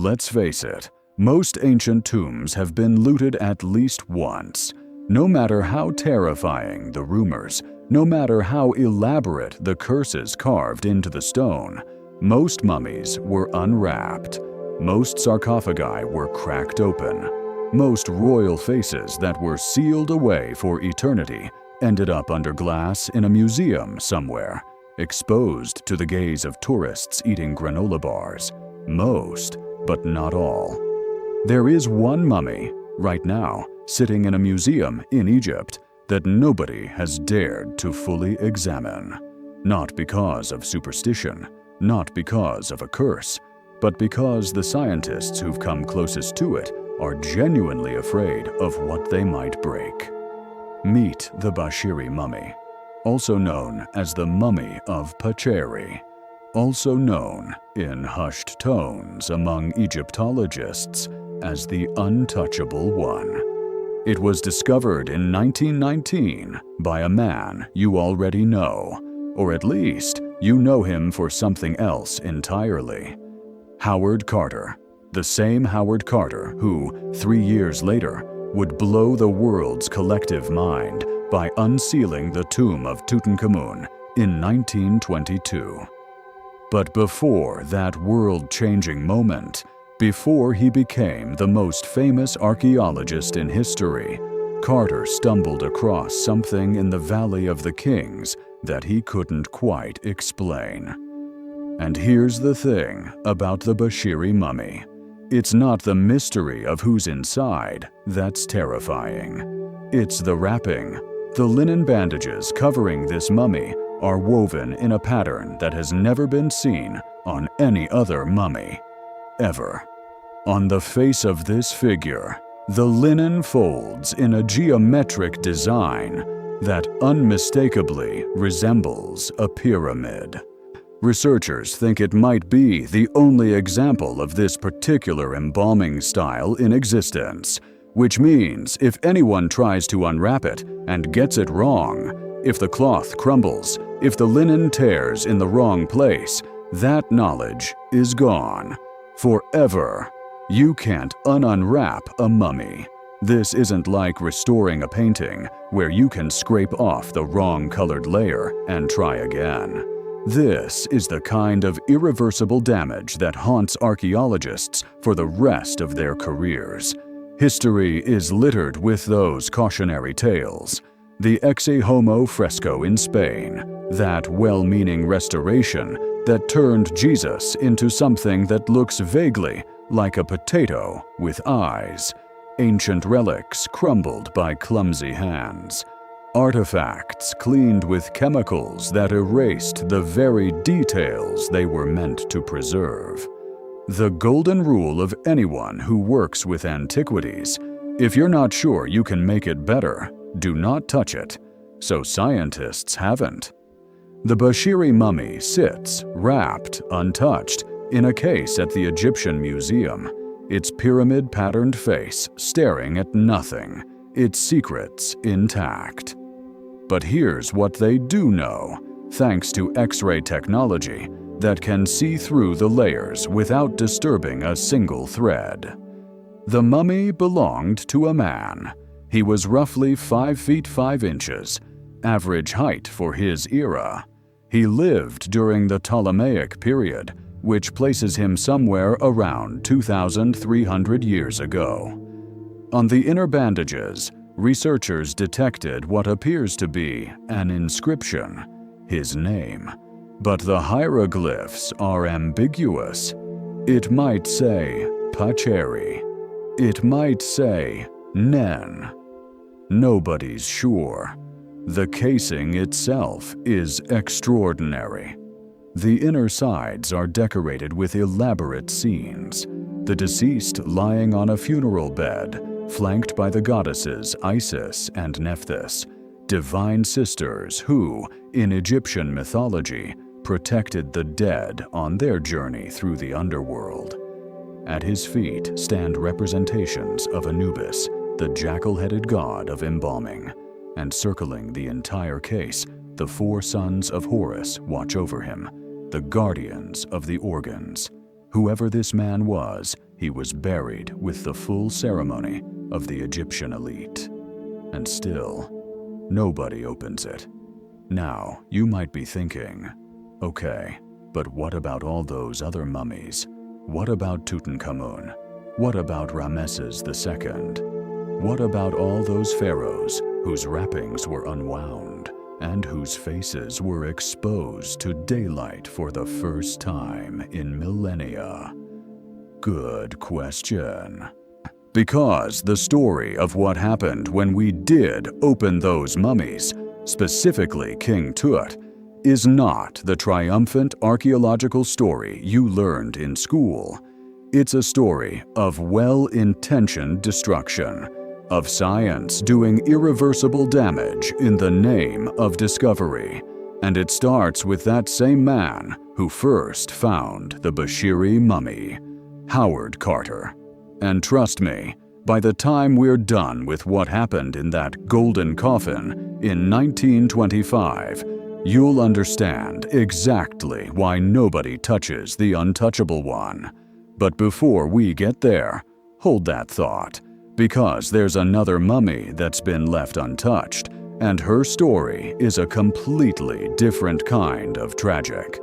Let's face it, most ancient tombs have been looted at least once. No matter how terrifying the rumors, no matter how elaborate the curses carved into the stone, most mummies were unwrapped. Most sarcophagi were cracked open. Most royal faces that were sealed away for eternity ended up under glass in a museum somewhere, exposed to the gaze of tourists eating granola bars. Most, but not all. There is one mummy, right now, sitting in a museum in Egypt that nobody has dared to fully examine. Not because of superstition, not because of a curse, but because the scientists who've come closest to it are genuinely afraid of what they might break. Meet the Bashiri mummy, also known as the Mummy of Pacheri, also known in hushed tones among Egyptologists as the Untouchable One. It was discovered in 1919 by a man you already know, or at least you know him for something else entirely. Howard Carter, the same Howard Carter who, 3 years later, would blow the world's collective mind by unsealing the tomb of Tutankhamun in 1922. But before that world-changing moment, before he became the most famous archaeologist in history, Carter stumbled across something in the Valley of the Kings that he couldn't quite explain. And here's the thing about the Bashiri mummy. It's not the mystery of who's inside that's terrifying. It's the wrapping. The linen bandages covering this mummy are woven in a pattern that has never been seen on any other mummy, ever. On the face of this figure, the linen folds in a geometric design that unmistakably resembles a pyramid. Researchers think it might be the only example of this particular embalming style in existence, which means if anyone tries to unwrap it and gets it wrong, if the cloth crumbles, if the linen tears in the wrong place, that knowledge is gone. Forever. You can't unwrap a mummy. This isn't like restoring a painting, where you can scrape off the wrong colored layer and try again. This is the kind of irreversible damage that haunts archaeologists for the rest of their careers. History is littered with those cautionary tales. The Ecce Homo fresco in Spain, that well-meaning restoration that turned Jesus into something that looks vaguely like a potato with eyes. Ancient relics crumbled by clumsy hands. Artifacts cleaned with chemicals that erased the very details they were meant to preserve. The golden rule of anyone who works with antiquities: if you're not sure you can make it better, do not touch it. So scientists haven't. The Bashiri mummy sits, wrapped, untouched, in a case at the Egyptian Museum, its pyramid-patterned face staring at nothing, its secrets intact. But here's what they do know, thanks to X-ray technology that can see through the layers without disturbing a single thread. The mummy belonged to a man. He was roughly 5 feet 5 inches, average height for his era. He lived during the Ptolemaic period, which places him somewhere around 2,300 years ago. On the inner bandages, researchers detected what appears to be an inscription, his name. But the hieroglyphs are ambiguous. It might say Pacheri. It might say Nen. Nobody's sure. The casing itself is extraordinary. The inner sides are decorated with elaborate scenes. The deceased lying on a funeral bed, flanked by the goddesses Isis and Nephthys, divine sisters who, in Egyptian mythology, protected the dead on their journey through the underworld. At his feet stand representations of Anubis, the jackal-headed god of embalming, and circling the entire case, the 4 sons of Horus watch over him, the guardians of the organs. Whoever this man was, he was buried with the full ceremony of the Egyptian elite. And still, nobody opens it. Now, you might be thinking, okay, but what about all those other mummies? What about Tutankhamun? What about Ramesses II? What about all those pharaohs whose wrappings were unwound and whose faces were exposed to daylight for the first time in millennia? Good question. Because the story of what happened when we did open those mummies, specifically King Tut, is not the triumphant archaeological story you learned in school. It's a story of well-intentioned destruction, of science doing irreversible damage in the name of discovery. And it starts with that same man who first found the Bashiri mummy, Howard Carter. And trust me, by the time we're done with what happened in that golden coffin in 1925, you'll understand exactly why nobody touches the Untouchable One. But before we get there, hold that thought, because there's another mummy that's been left untouched, and her story is a completely different kind of tragic.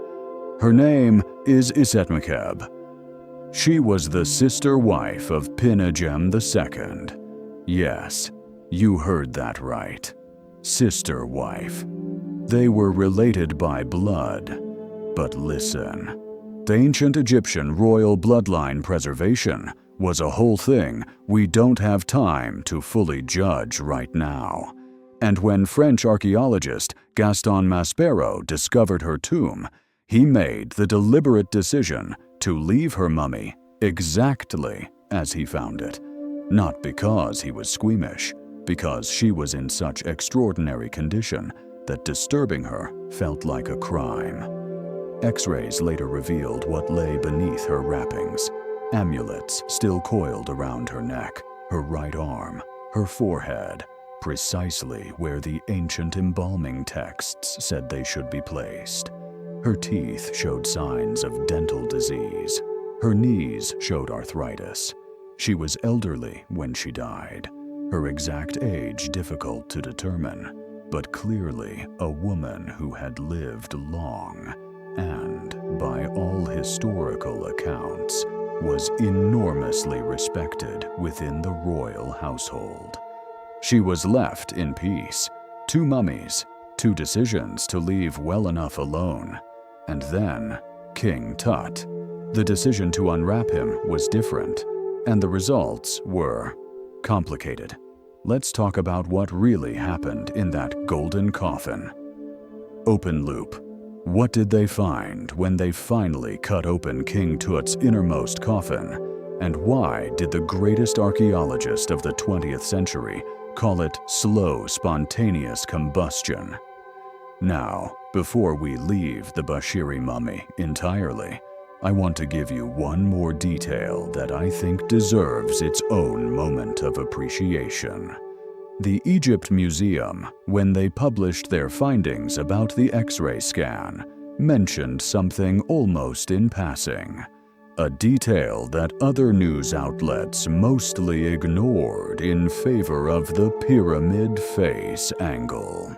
Her name is Senebkay. She was the sister wife of Pinagem II. Yes, you heard that right. Sister wife. They were related by blood. But listen, the ancient Egyptian royal bloodline preservation was a whole thing we don't have time to fully judge right now. And when French archaeologist Gaston Maspero discovered her tomb, he made the deliberate decision to leave her mummy exactly as he found it. Not because he was squeamish, because she was in such extraordinary condition that disturbing her felt like a crime. X-rays later revealed what lay beneath her wrappings. Amulets still coiled around her neck, her right arm, her forehead, precisely where the ancient embalming texts said they should be placed. Her teeth showed signs of dental disease. Her knees showed arthritis. She was elderly when she died. Her exact age difficult to determine, but clearly a woman who had lived long and, by all historical accounts, was enormously respected within the royal household. She was left in peace. 2 mummies, 2 decisions to leave well enough alone. And then, King Tut. The decision to unwrap him was different, and the results were complicated. Let's talk about what really happened in that golden coffin. Open loop. What did they find when they finally cut open King Tut's innermost coffin? And why did the greatest archaeologist of the 20th century call it slow, spontaneous combustion? Now, before we leave the Bashiri mummy entirely, I want to give you one more detail that I think deserves its own moment of appreciation. The Egypt Museum, when they published their findings about the X-ray scan, mentioned something almost in passing, a detail that other news outlets mostly ignored in favor of the pyramid face angle.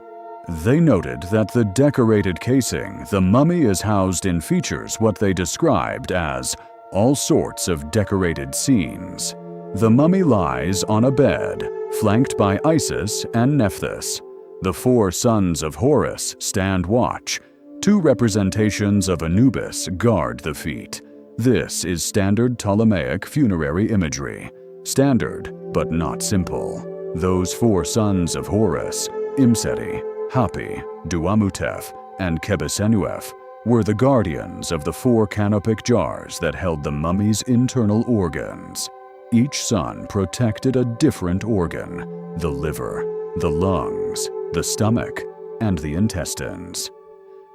They noted that the decorated casing the mummy is housed in features what they described as all sorts of decorated scenes. The mummy lies on a bed, flanked by Isis and Nephthys. The 4 sons of Horus stand watch. 2 representations of Anubis guard the feet. This is standard Ptolemaic funerary imagery. Standard, but not simple. Those 4 sons of Horus, Imseti, Hapi, Duamutef, and Kebesenuef, were the guardians of the 4 canopic jars that held the mummy's internal organs. Each son protected a different organ: the liver, the lungs, the stomach, and the intestines.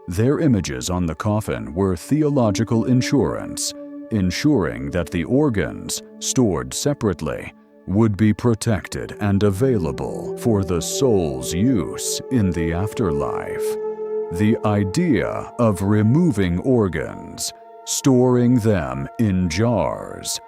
Their images on the coffin were theological insurance, ensuring that the organs, stored separately, would be protected and available for the soul's use in the afterlife. The idea of removing organs, storing them in jars,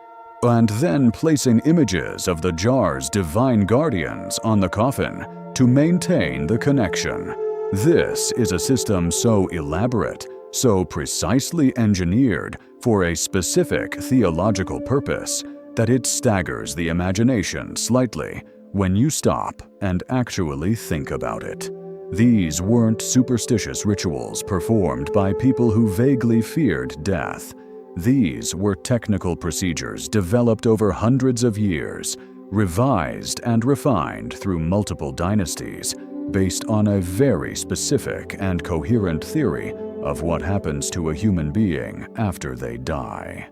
and then placing images of the jar's divine guardians on the coffin to maintain the connection. This is a system so elaborate, so precisely engineered for a specific theological purpose, that it staggers the imagination slightly when you stop and actually think about it. These weren't superstitious rituals performed by people who vaguely feared death. These were technical procedures developed over hundreds of years, revised and refined through multiple dynasties, based on a very specific and coherent theory of what happens to a human being after they die.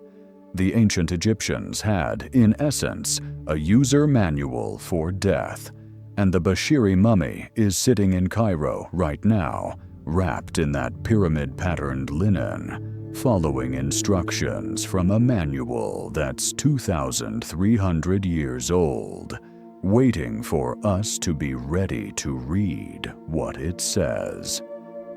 The ancient Egyptians had, in essence, a user manual for death, and the Bashiri mummy is sitting in Cairo right now, wrapped in that pyramid-patterned linen, following instructions from a manual that's 2,300 years old, waiting for us to be ready to read what it says.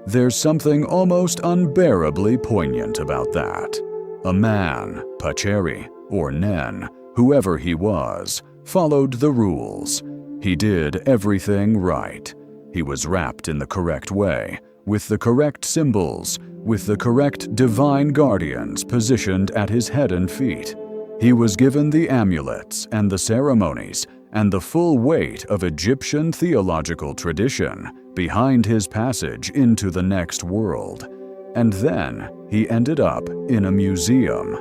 There's something almost unbearably poignant about that. A man, Pacheri, or Nen, whoever he was, followed the rules. He did everything right. He was wrapped in the correct way, with the correct symbols, with the correct divine guardians positioned at his head and feet. He was given the amulets and the ceremonies and the full weight of Egyptian theological tradition behind his passage into the next world. And then he ended up in a museum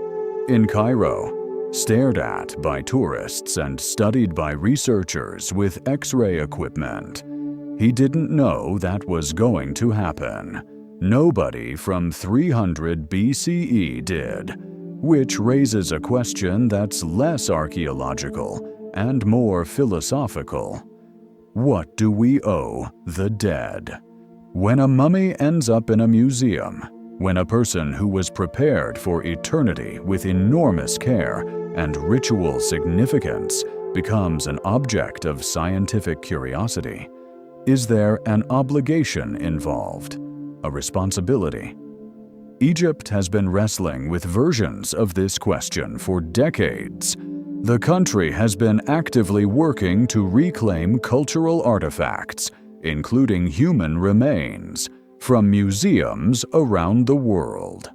in Cairo, stared at by tourists and studied by researchers with X-ray equipment. He didn't know that was going to happen. Nobody from 300 BCE did, which raises a question that's less archaeological and more philosophical. What do we owe the dead? When a mummy ends up in a museum, when a person who was prepared for eternity with enormous care and ritual significance becomes an object of scientific curiosity, is there an obligation involved? A responsibility? Egypt has been wrestling with versions of this question for decades. The country has been actively working to reclaim cultural artifacts, including human remains, from museums around the world.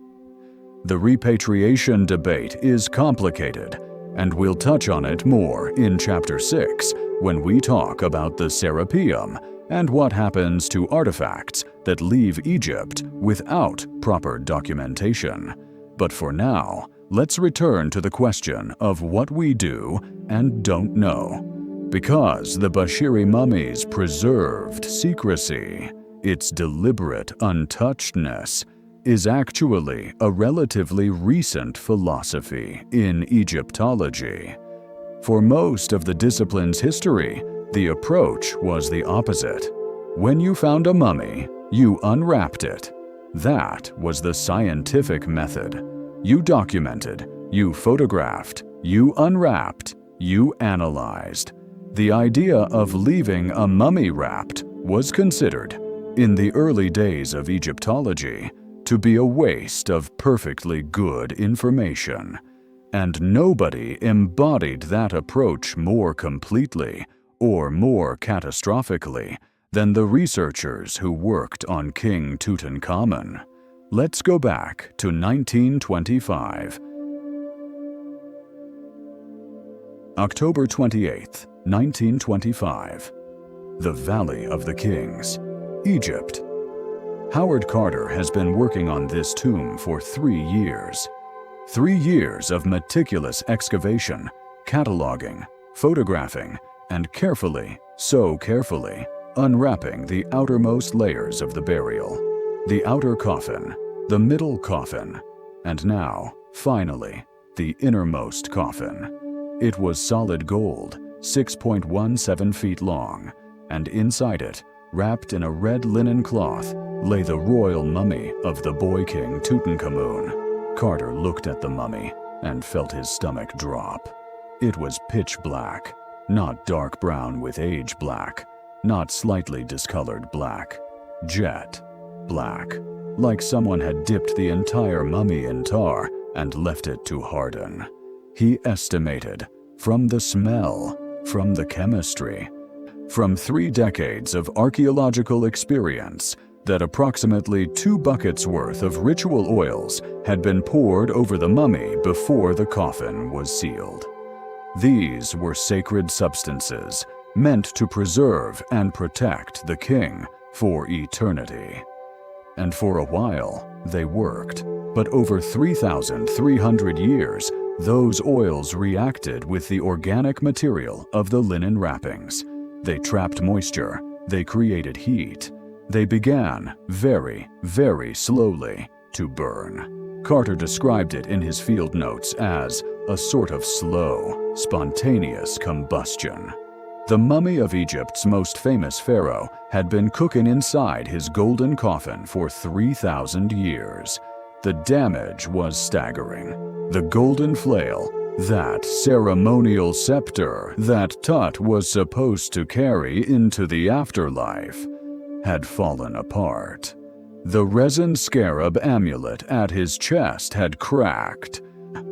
The repatriation debate is complicated, and we'll touch on it more in Chapter 6 when we talk about the Serapeum and what happens to artifacts that leave Egypt without proper documentation. But for now, let's return to the question of what we do and don't know. Because the Bashiri mummy's preserved secrecy, its deliberate untouchedness, is actually a relatively recent philosophy in Egyptology. For most of the discipline's history, the approach was the opposite. When you found a mummy, you unwrapped it. That was the scientific method. You documented, you photographed, you unwrapped, you analyzed. The idea of leaving a mummy wrapped was considered, in the early days of Egyptology, to be a waste of perfectly good information. And nobody embodied that approach more completely or more catastrophically than the researchers who worked on King Tutankhamun. Let's go back to 1925. October 28, 1925. The Valley of the Kings, Egypt. Howard Carter has been working on this tomb for 3 years. 3 years of meticulous excavation, cataloging, photographing, and carefully, so carefully, unwrapping the outermost layers of the burial. The outer coffin, the middle coffin, and now, finally, the innermost coffin. It was solid gold, 6.17 feet long, and inside it, wrapped in a red linen cloth, lay the royal mummy of the boy king Tutankhamun. Carter looked at the mummy and felt his stomach drop. It was pitch black, not dark brown with age black, not slightly discolored black, jet black, like someone had dipped the entire mummy in tar and left it to harden. He estimated, from the smell, from the chemistry, from 3 decades of archaeological experience, that approximately 2 buckets worth of ritual oils had been poured over the mummy before the coffin was sealed. These were sacred substances meant to preserve and protect the king for eternity. And for a while, they worked. But over 3,300 years, those oils reacted with the organic material of the linen wrappings. They trapped moisture, they created heat. They began, very, very slowly, to burn. Carter described it in his field notes as a sort of slow, spontaneous combustion. The mummy of Egypt's most famous pharaoh had been cooking inside his golden coffin for 3,000 years. The damage was staggering. The golden flail, that ceremonial scepter that Tut was supposed to carry into the afterlife, had fallen apart. The resin scarab amulet at his chest had cracked.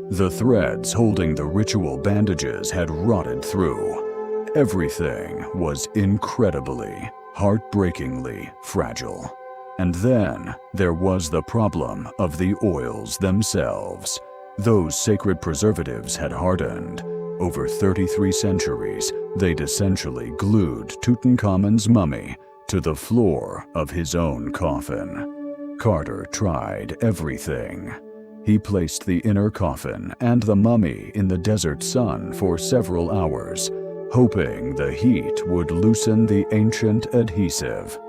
The threads holding the ritual bandages had rotted through. Everything was incredibly, heartbreakingly fragile. And then there was the problem of the oils themselves. Those sacred preservatives had hardened. Over 33 centuries, they'd essentially glued Tutankhamun's mummy to the floor of his own coffin. Carter tried everything. He placed the inner coffin and the mummy in the desert sun for several hours, hoping the heat would loosen the ancient adhesive.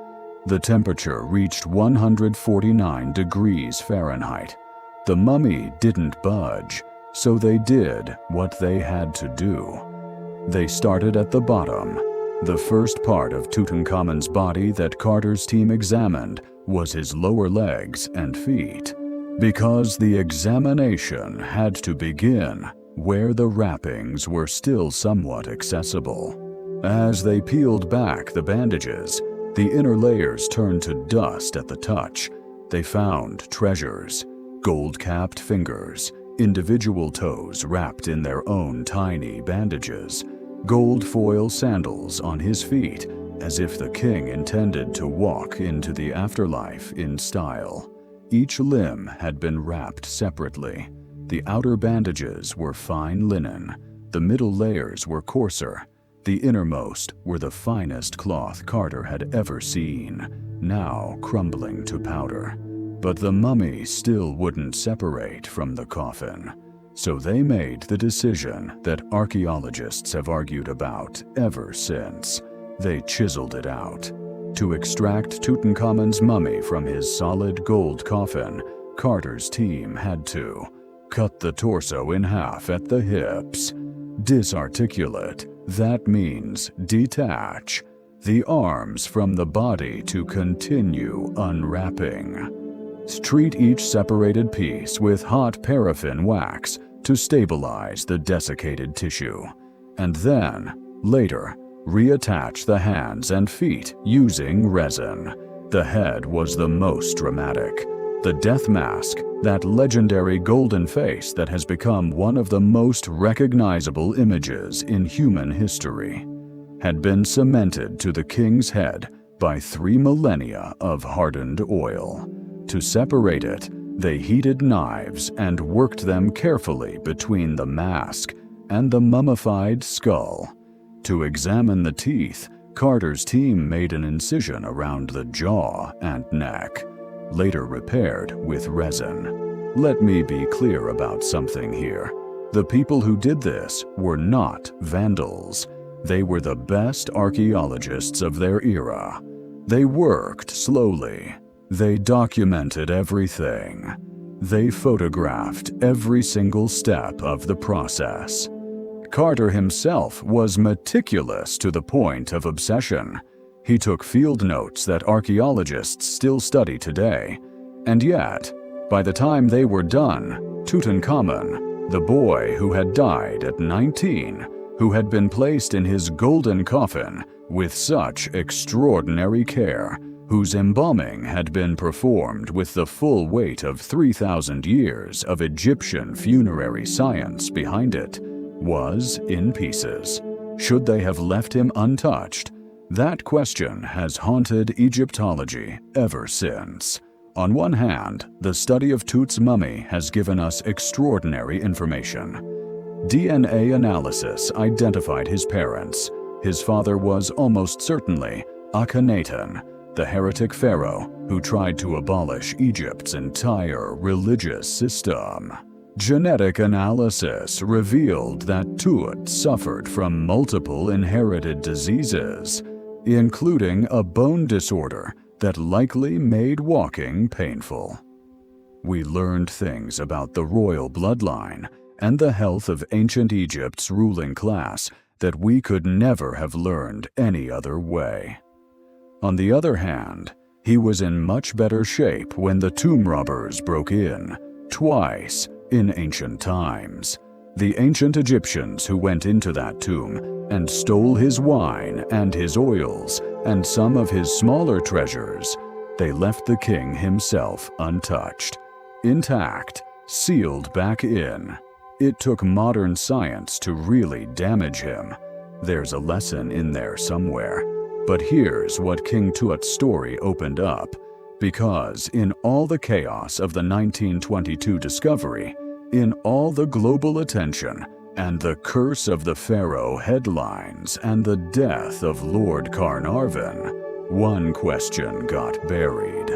The temperature reached 149 degrees Fahrenheit. The mummy didn't budge, so they did what they had to do. They started at the bottom. The first part of Tutankhamun's body that Carter's team examined was his lower legs and feet, because the examination had to begin where the wrappings were still somewhat accessible. As they peeled back the bandages, the inner layers turned to dust at the touch. They found treasures, gold-capped fingers, individual toes wrapped in their own tiny bandages, gold foil sandals on his feet, as if the king intended to walk into the afterlife in style. Each limb had been wrapped separately. The outer bandages were fine linen. The middle layers were coarser. The innermost were the finest cloth Carter had ever seen, now crumbling to powder. But the mummy still wouldn't separate from the coffin. So they made the decision that archaeologists have argued about ever since. They chiseled it out. To extract Tutankhamun's mummy from his solid gold coffin, Carter's team had to cut the torso in half at the hips. Disarticulate, that means detach the arms from the body to continue unwrapping. Treat each separated piece with hot paraffin wax to stabilize the desiccated tissue, and then, later, reattach the hands and feet using resin. The head was the most dramatic. The death mask, that legendary golden face that has become one of the most recognizable images in human history, had been cemented to the king's head by 3 millennia of hardened oil. To separate it, they heated knives and worked them carefully between the mask and the mummified skull. To examine the teeth, Carter's team made an incision around the jaw and neck, later repaired with resin. Let me be clear about something here. The people who did this were not vandals. They were the best archaeologists of their era. They worked slowly. They documented everything. They photographed every single step of the process. Carter himself was meticulous to the point of obsession. He took field notes that archaeologists still study today. And yet, by the time they were done, Tutankhamun, the boy who had died at 19, who had been placed in his golden coffin with such extraordinary care, whose embalming had been performed with the full weight of 3,000 years of Egyptian funerary science behind it, was in pieces. Should they have left him untouched? That question has haunted Egyptology ever since. On one hand, the study of Tut's mummy has given us extraordinary information. DNA analysis identified his parents. His father was almost certainly Akhenaten, the heretic pharaoh who tried to abolish Egypt's entire religious system. Genetic analysis revealed that Tut suffered from multiple inherited diseases, including a bone disorder that likely made walking painful. We learned things about the royal bloodline and the health of ancient Egypt's ruling class that we could never have learned any other way. On the other hand, he was in much better shape when the tomb robbers broke in, twice in ancient times. The ancient Egyptians who went into that tomb and stole his wine and his oils and some of his smaller treasures, they left the king himself untouched, intact, sealed back in. It took modern science to really damage him. There's a lesson in there somewhere. But here's what King Tut's story opened up, because in all the chaos of the 1922 discovery, in all the global attention, and the curse of the pharaoh headlines and the death of Lord Carnarvon, one question got buried.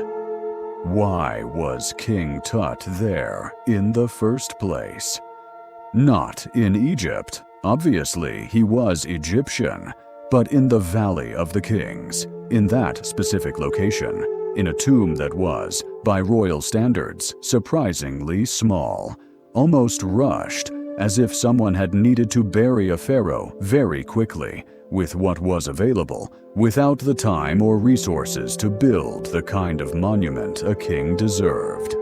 Why was King Tut there in the first place? Not in Egypt. Obviously, he was Egyptian, but in the Valley of the Kings, in that specific location, in a tomb that was, by royal standards, surprisingly small, almost rushed, as if someone had needed to bury a pharaoh very quickly, with what was available, without the time or resources to build the kind of monument a king deserved.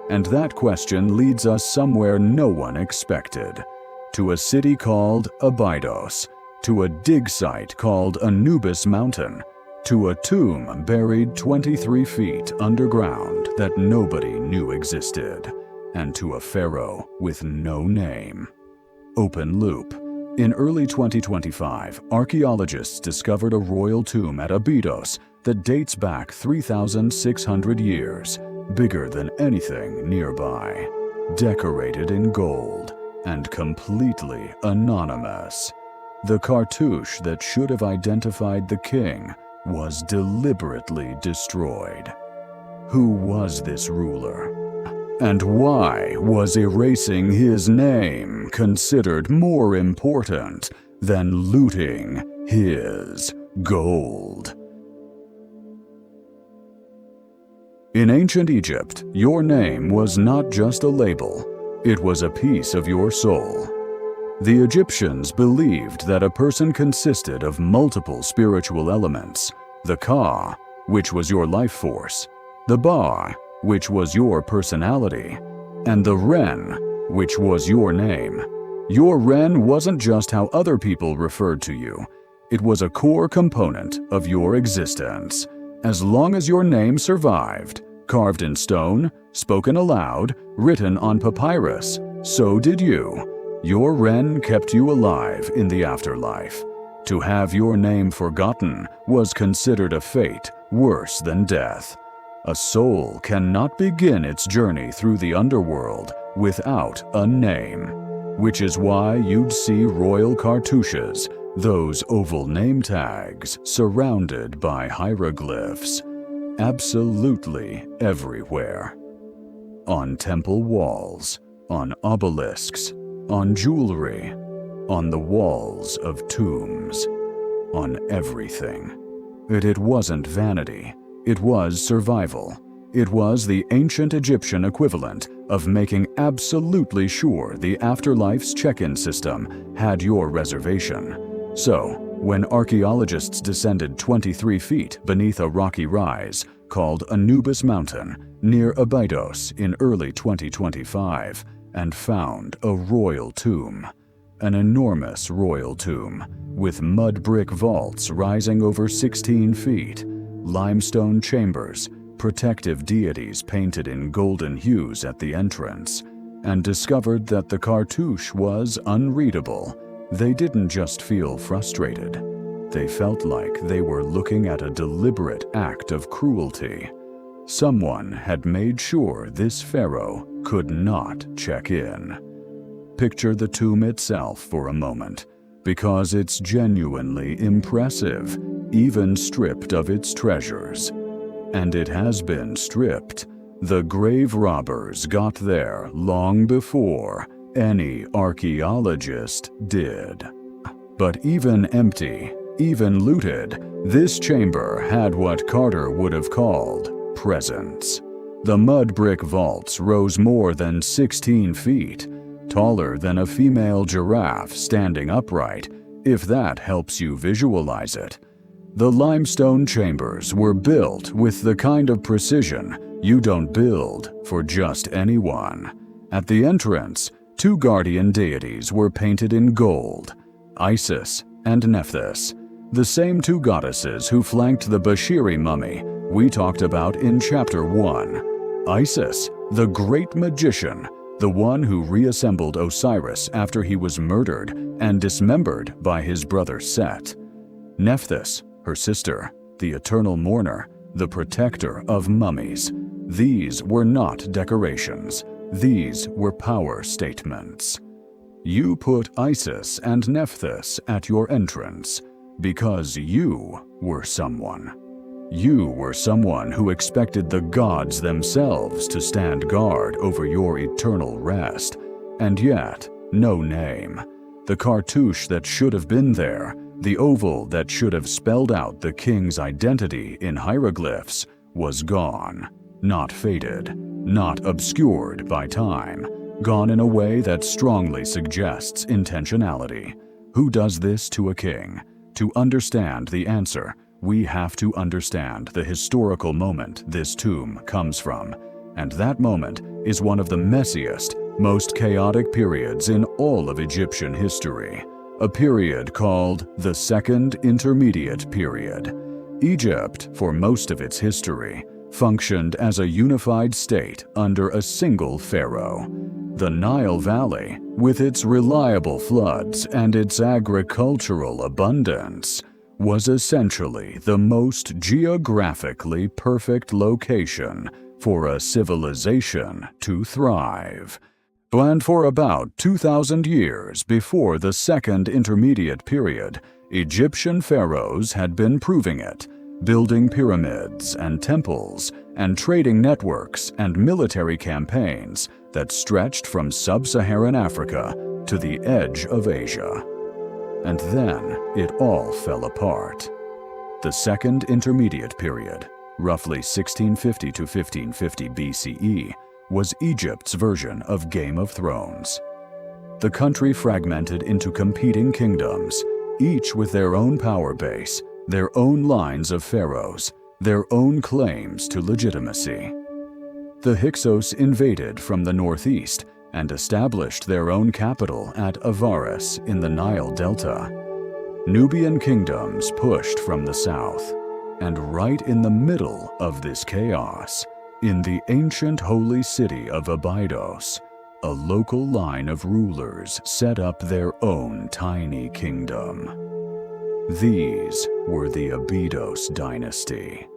And that question leads us somewhere no one expected, to a city called Abydos, to a dig site called Anubis Mountain, to a tomb buried 23 feet underground that nobody knew existed, and to a pharaoh with no name. Open loop. In early 2025, archaeologists discovered a royal tomb at Abydos that dates back 3,600 years, bigger than anything nearby, decorated in gold, and completely anonymous. The cartouche that should have identified the king was deliberately destroyed. Who was this ruler? And why was erasing his name considered more important than looting his gold? In ancient Egypt, your name was not just a label, it was a piece of your soul. The Egyptians believed that a person consisted of multiple spiritual elements: the Ka, which was your life force, the Ba, which was your personality, and the Ren, which was your name. Your Ren wasn't just how other people referred to you. It was a core component of your existence. As long as your name survived, carved in stone, spoken aloud, written on papyrus, so did you. Your Ren kept you alive in the afterlife. To have your name forgotten was considered a fate worse than death. A soul cannot begin its journey through the underworld without a name, which is why you'd see royal cartouches, those oval name tags surrounded by hieroglyphs, absolutely everywhere. On temple walls, on obelisks, on jewelry, on the walls of tombs, on everything. It wasn't vanity. It was survival. It was the ancient Egyptian equivalent of making absolutely sure the afterlife's check-in system had your reservation. So, when archaeologists descended 23 feet beneath a rocky rise called Anubis Mountain near Abydos in early 2025 and found a royal tomb, an enormous royal tomb with mud brick vaults rising over 16 feet, limestone chambers, protective deities painted in golden hues at the entrance, and discovered that the cartouche was unreadable, they didn't just feel frustrated. They felt like they were looking at a deliberate act of cruelty. Someone had made sure this pharaoh could not check in. Picture the tomb itself for a moment, because it's genuinely impressive, even stripped of its treasures. And it has been stripped. The grave robbers got there long before any archaeologist did. But even empty, even looted, this chamber had what Carter would have called presence. The mud brick vaults rose more than 16 feet, taller than a female giraffe standing upright, if that helps you visualize it. The limestone chambers were built with the kind of precision you don't build for just anyone. At the entrance, two guardian deities were painted in gold, Isis and Nephthys, the same two goddesses who flanked the Bashiri mummy we talked about in Chapter 1. Isis, the great magician, the one who reassembled Osiris after he was murdered and dismembered by his brother Set. Nephthys, her sister, the eternal mourner, the protector of mummies. These were not decorations. These were power statements. You put Isis and Nephthys at your entrance because you were someone. You were someone who expected the gods themselves to stand guard over your eternal rest, and yet no name. The cartouche that should have been there, the oval that should have spelled out the king's identity in hieroglyphs, was gone. Not faded, not obscured by time, gone in a way that strongly suggests intentionality. Who does this to a king? To understand the answer, we have to understand the historical moment this tomb comes from, and that moment is one of the messiest, most chaotic periods in all of Egyptian history, a period called the Second Intermediate Period. Egypt, for most of its history, functioned as a unified state under a single pharaoh. The Nile Valley, with its reliable floods and its agricultural abundance, was essentially the most geographically perfect location for a civilization to thrive. And for about 2,000 years before the Second Intermediate Period, Egyptian pharaohs had been proving it, building pyramids and temples and trading networks and military campaigns that stretched from sub-Saharan Africa to the edge of Asia. And then it all fell apart. The Second Intermediate Period, roughly 1650 to 1550 BCE, was Egypt's version of Game of Thrones. The country fragmented into competing kingdoms, each with their own power base, their own lines of pharaohs, their own claims to legitimacy. The Hyksos invaded from the northeast and established their own capital at Avaris in the Nile Delta. Nubian kingdoms pushed from the south, and right in the middle of this chaos, in the ancient holy city of Abydos, a local line of rulers set up their own tiny kingdom. These were the Abydos Dynasty.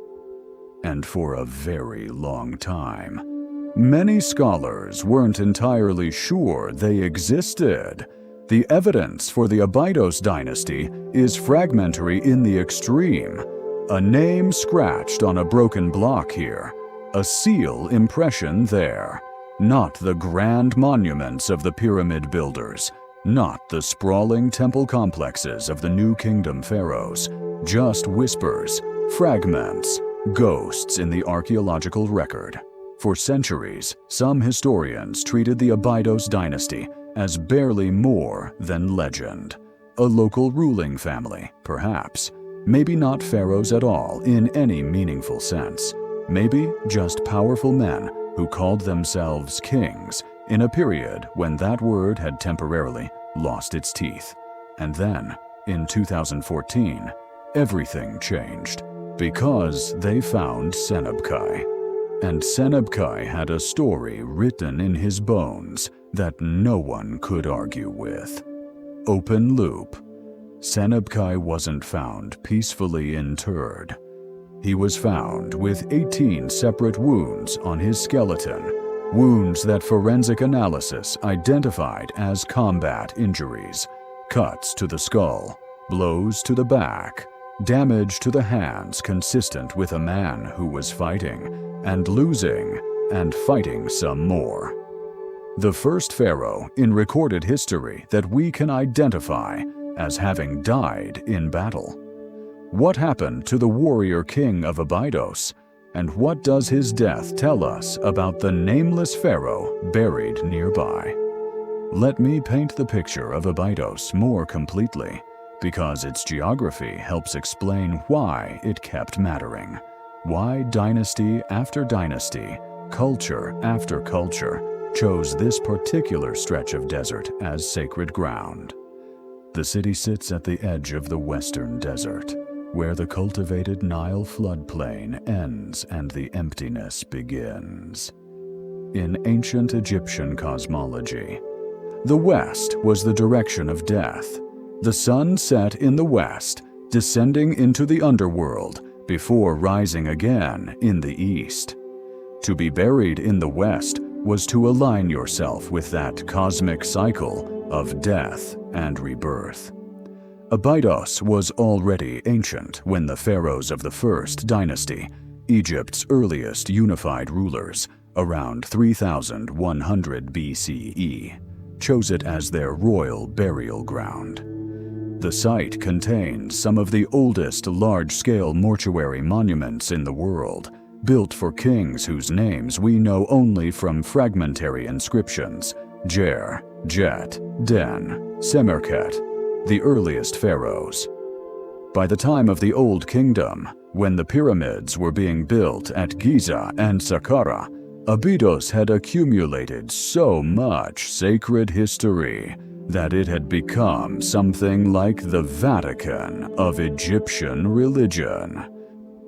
And for a very long time, many scholars weren't entirely sure they existed. The evidence for the Abydos Dynasty is fragmentary in the extreme. A name scratched on a broken block here, a seal impression there. Not the grand monuments of the pyramid builders, not the sprawling temple complexes of the New Kingdom pharaohs, just whispers, fragments, ghosts in the archaeological record. For centuries, some historians treated the Abydos Dynasty as barely more than legend. A local ruling family, perhaps. Maybe not pharaohs at all in any meaningful sense. Maybe just powerful men who called themselves kings in a period when that word had temporarily lost its teeth. And then, in 2014, everything changed. Because they found Senebkay. And Senebkay had a story written in his bones that no one could argue with. Open loop. Senebkay wasn't found peacefully interred. He was found with 18 separate wounds on his skeleton, wounds that forensic analysis identified as combat injuries, cuts to the skull, blows to the back, damage to the hands consistent with a man who was fighting and losing and fighting some more. The first pharaoh in recorded history that we can identify as having died in battle. What happened to the warrior king of Abydos, and what does his death tell us about the nameless pharaoh buried nearby? Let me paint the picture of Abydos more completely, because its geography helps explain why it kept mattering, why dynasty after dynasty, culture after culture, chose this particular stretch of desert as sacred ground. The city sits at the edge of the western desert, where the cultivated Nile floodplain ends and the emptiness begins. In ancient Egyptian cosmology, the west was the direction of death. The sun set in the west, descending into the underworld before rising again in the east. To be buried in the west was to align yourself with that cosmic cycle of death and rebirth. Abydos was already ancient when the pharaohs of the first dynasty, Egypt's earliest unified rulers, around 3100 BCE, chose it as their royal burial ground. The site contains some of the oldest large-scale mortuary monuments in the world, built for kings whose names we know only from fragmentary inscriptions: Jer, Jet, Den, Semerkhet, the earliest pharaohs. By the time of the Old Kingdom, when the pyramids were being built at Giza and Saqqara, Abydos had accumulated so much sacred history that it had become something like the Vatican of Egyptian religion.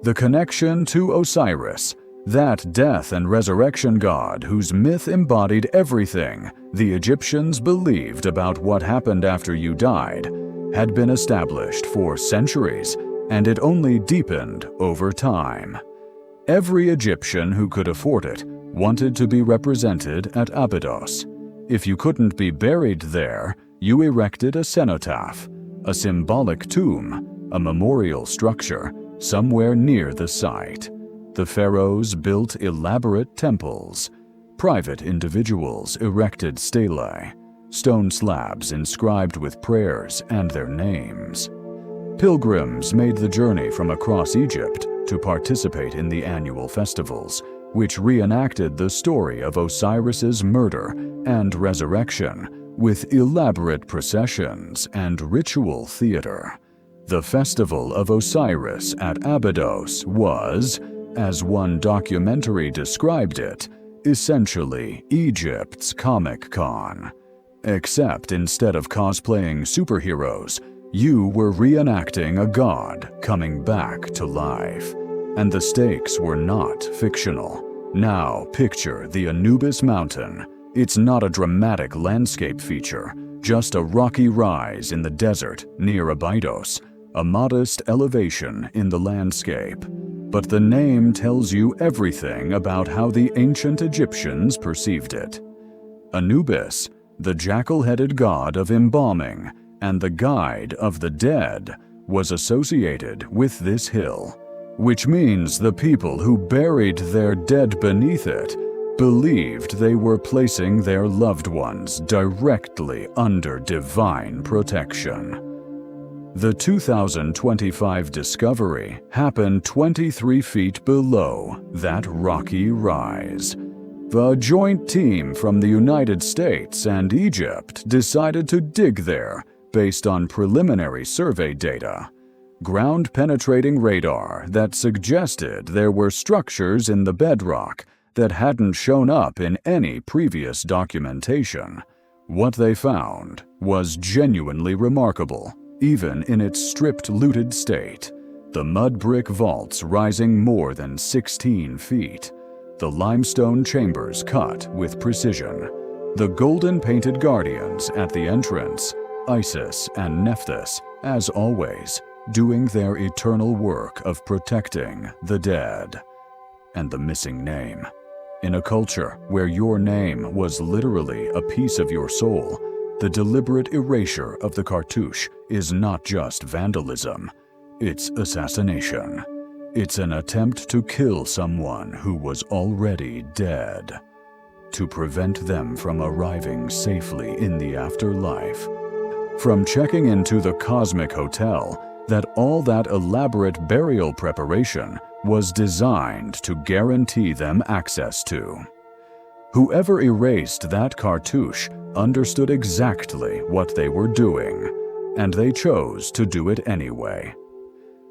The connection to Osiris, that death and resurrection god whose myth embodied everything the Egyptians believed about what happened after you died, had been established for centuries, and it only deepened over time. Every Egyptian who could afford it wanted to be represented at Abydos. If you couldn't be buried there, you erected a cenotaph, a symbolic tomb, a memorial structure, somewhere near the site. The pharaohs built elaborate temples. Private individuals erected stelae, stone slabs inscribed with prayers and their names. Pilgrims made the journey from across Egypt to participate in the annual festivals, which reenacted the story of Osiris's murder and resurrection with elaborate processions and ritual theater. The Festival of Osiris at Abydos was, as one documentary described it, essentially Egypt's Comic-Con. Except instead of cosplaying superheroes, you were reenacting a god coming back to life. And the stakes were not fictional. Now picture the Anubis Mountain. It's not a dramatic landscape feature, just a rocky rise in the desert near Abydos, a modest elevation in the landscape. But the name tells you everything about how the ancient Egyptians perceived it. Anubis, the jackal-headed god of embalming and the guide of the dead, was associated with this hill, which means the people who buried their dead beneath it believed they were placing their loved ones directly under divine protection. The 2025 discovery happened 23 feet below that rocky rise. The joint team from the United States and Egypt decided to dig there based on preliminary survey data, ground-penetrating radar that suggested there were structures in the bedrock that hadn't shown up in any previous documentation. What they found was genuinely remarkable, even in its stripped, looted state. The mud brick vaults rising more than 16 feet, the limestone chambers cut with precision, the golden-painted guardians at the entrance, Isis and Nephthys, as always, doing their eternal work of protecting the dead. And the missing name. In a culture where your name was literally a piece of your soul, the deliberate erasure of the cartouche is not just vandalism, it's assassination. It's an attempt to kill someone who was already dead, to prevent them from arriving safely in the afterlife, from checking into the cosmic hotel that all that elaborate burial preparation was designed to guarantee them access to. Whoever erased that cartouche understood exactly what they were doing, and they chose to do it anyway.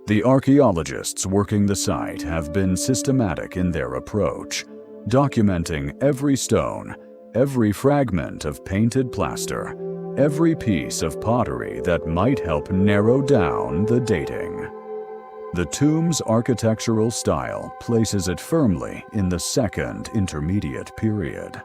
The archaeologists working the site have been systematic in their approach, documenting every stone, every fragment of painted plaster, every piece of pottery that might help narrow down the dating. The tomb's architectural style places it firmly in the Second Intermediate Period.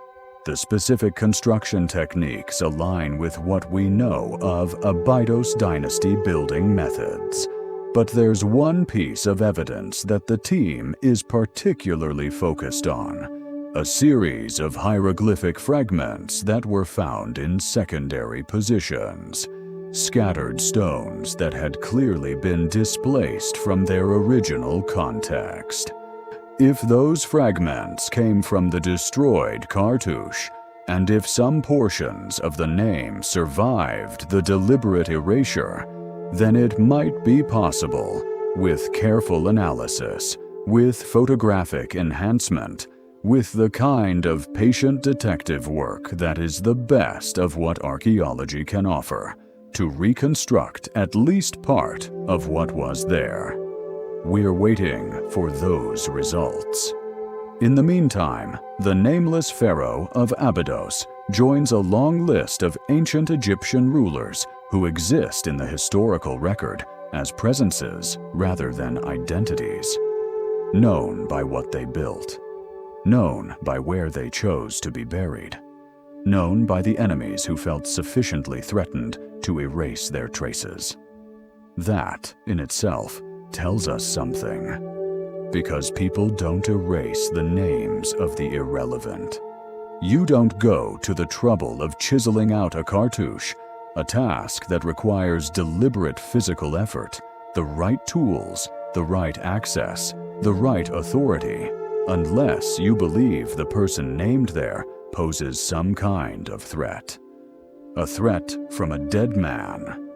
The specific construction techniques align with what we know of Abydos Dynasty building methods. But there's one piece of evidence that the team is particularly focused on: a series of hieroglyphic fragments that were found in secondary positions, scattered stones that had clearly been displaced from their original context. If those fragments came from the destroyed cartouche, and if some portions of the name survived the deliberate erasure, then it might be possible, with careful analysis, with photographic enhancement, with the kind of patient detective work that is the best of what archaeology can offer, to reconstruct at least part of what was there. We're waiting for those results. In the meantime, the nameless pharaoh of Abydos joins a long list of ancient Egyptian rulers who exist in the historical record as presences rather than identities, known by what they built, known by where they chose to be buried, known by the enemies who felt sufficiently threatened to erase their traces. That, in itself, tells us something, because people don't erase the names of the irrelevant. You don't go to the trouble of chiseling out a cartouche, a task that requires deliberate physical effort, the right tools, the right access, the right authority, unless you believe the person named there poses some kind of threat. A threat from a dead man.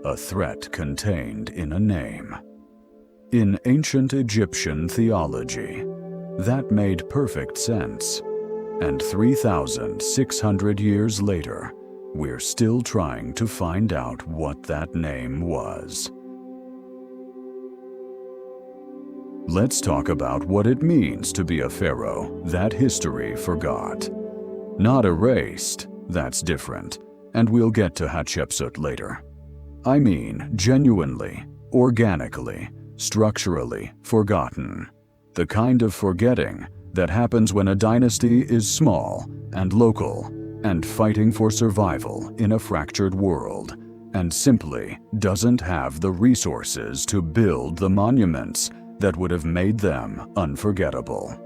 A threat contained in a name. In ancient Egyptian theology, that made perfect sense. And 3,600 years later, we're still trying to find out what that name was. Let's talk about what it means to be a pharaoh that history forgot. Not erased, that's different, and we'll get to Hatshepsut later. I mean genuinely, organically, structurally forgotten. The kind of forgetting that happens when a dynasty is small and local and fighting for survival in a fractured world, and simply doesn't have the resources to build the monuments that would have made them unforgettable.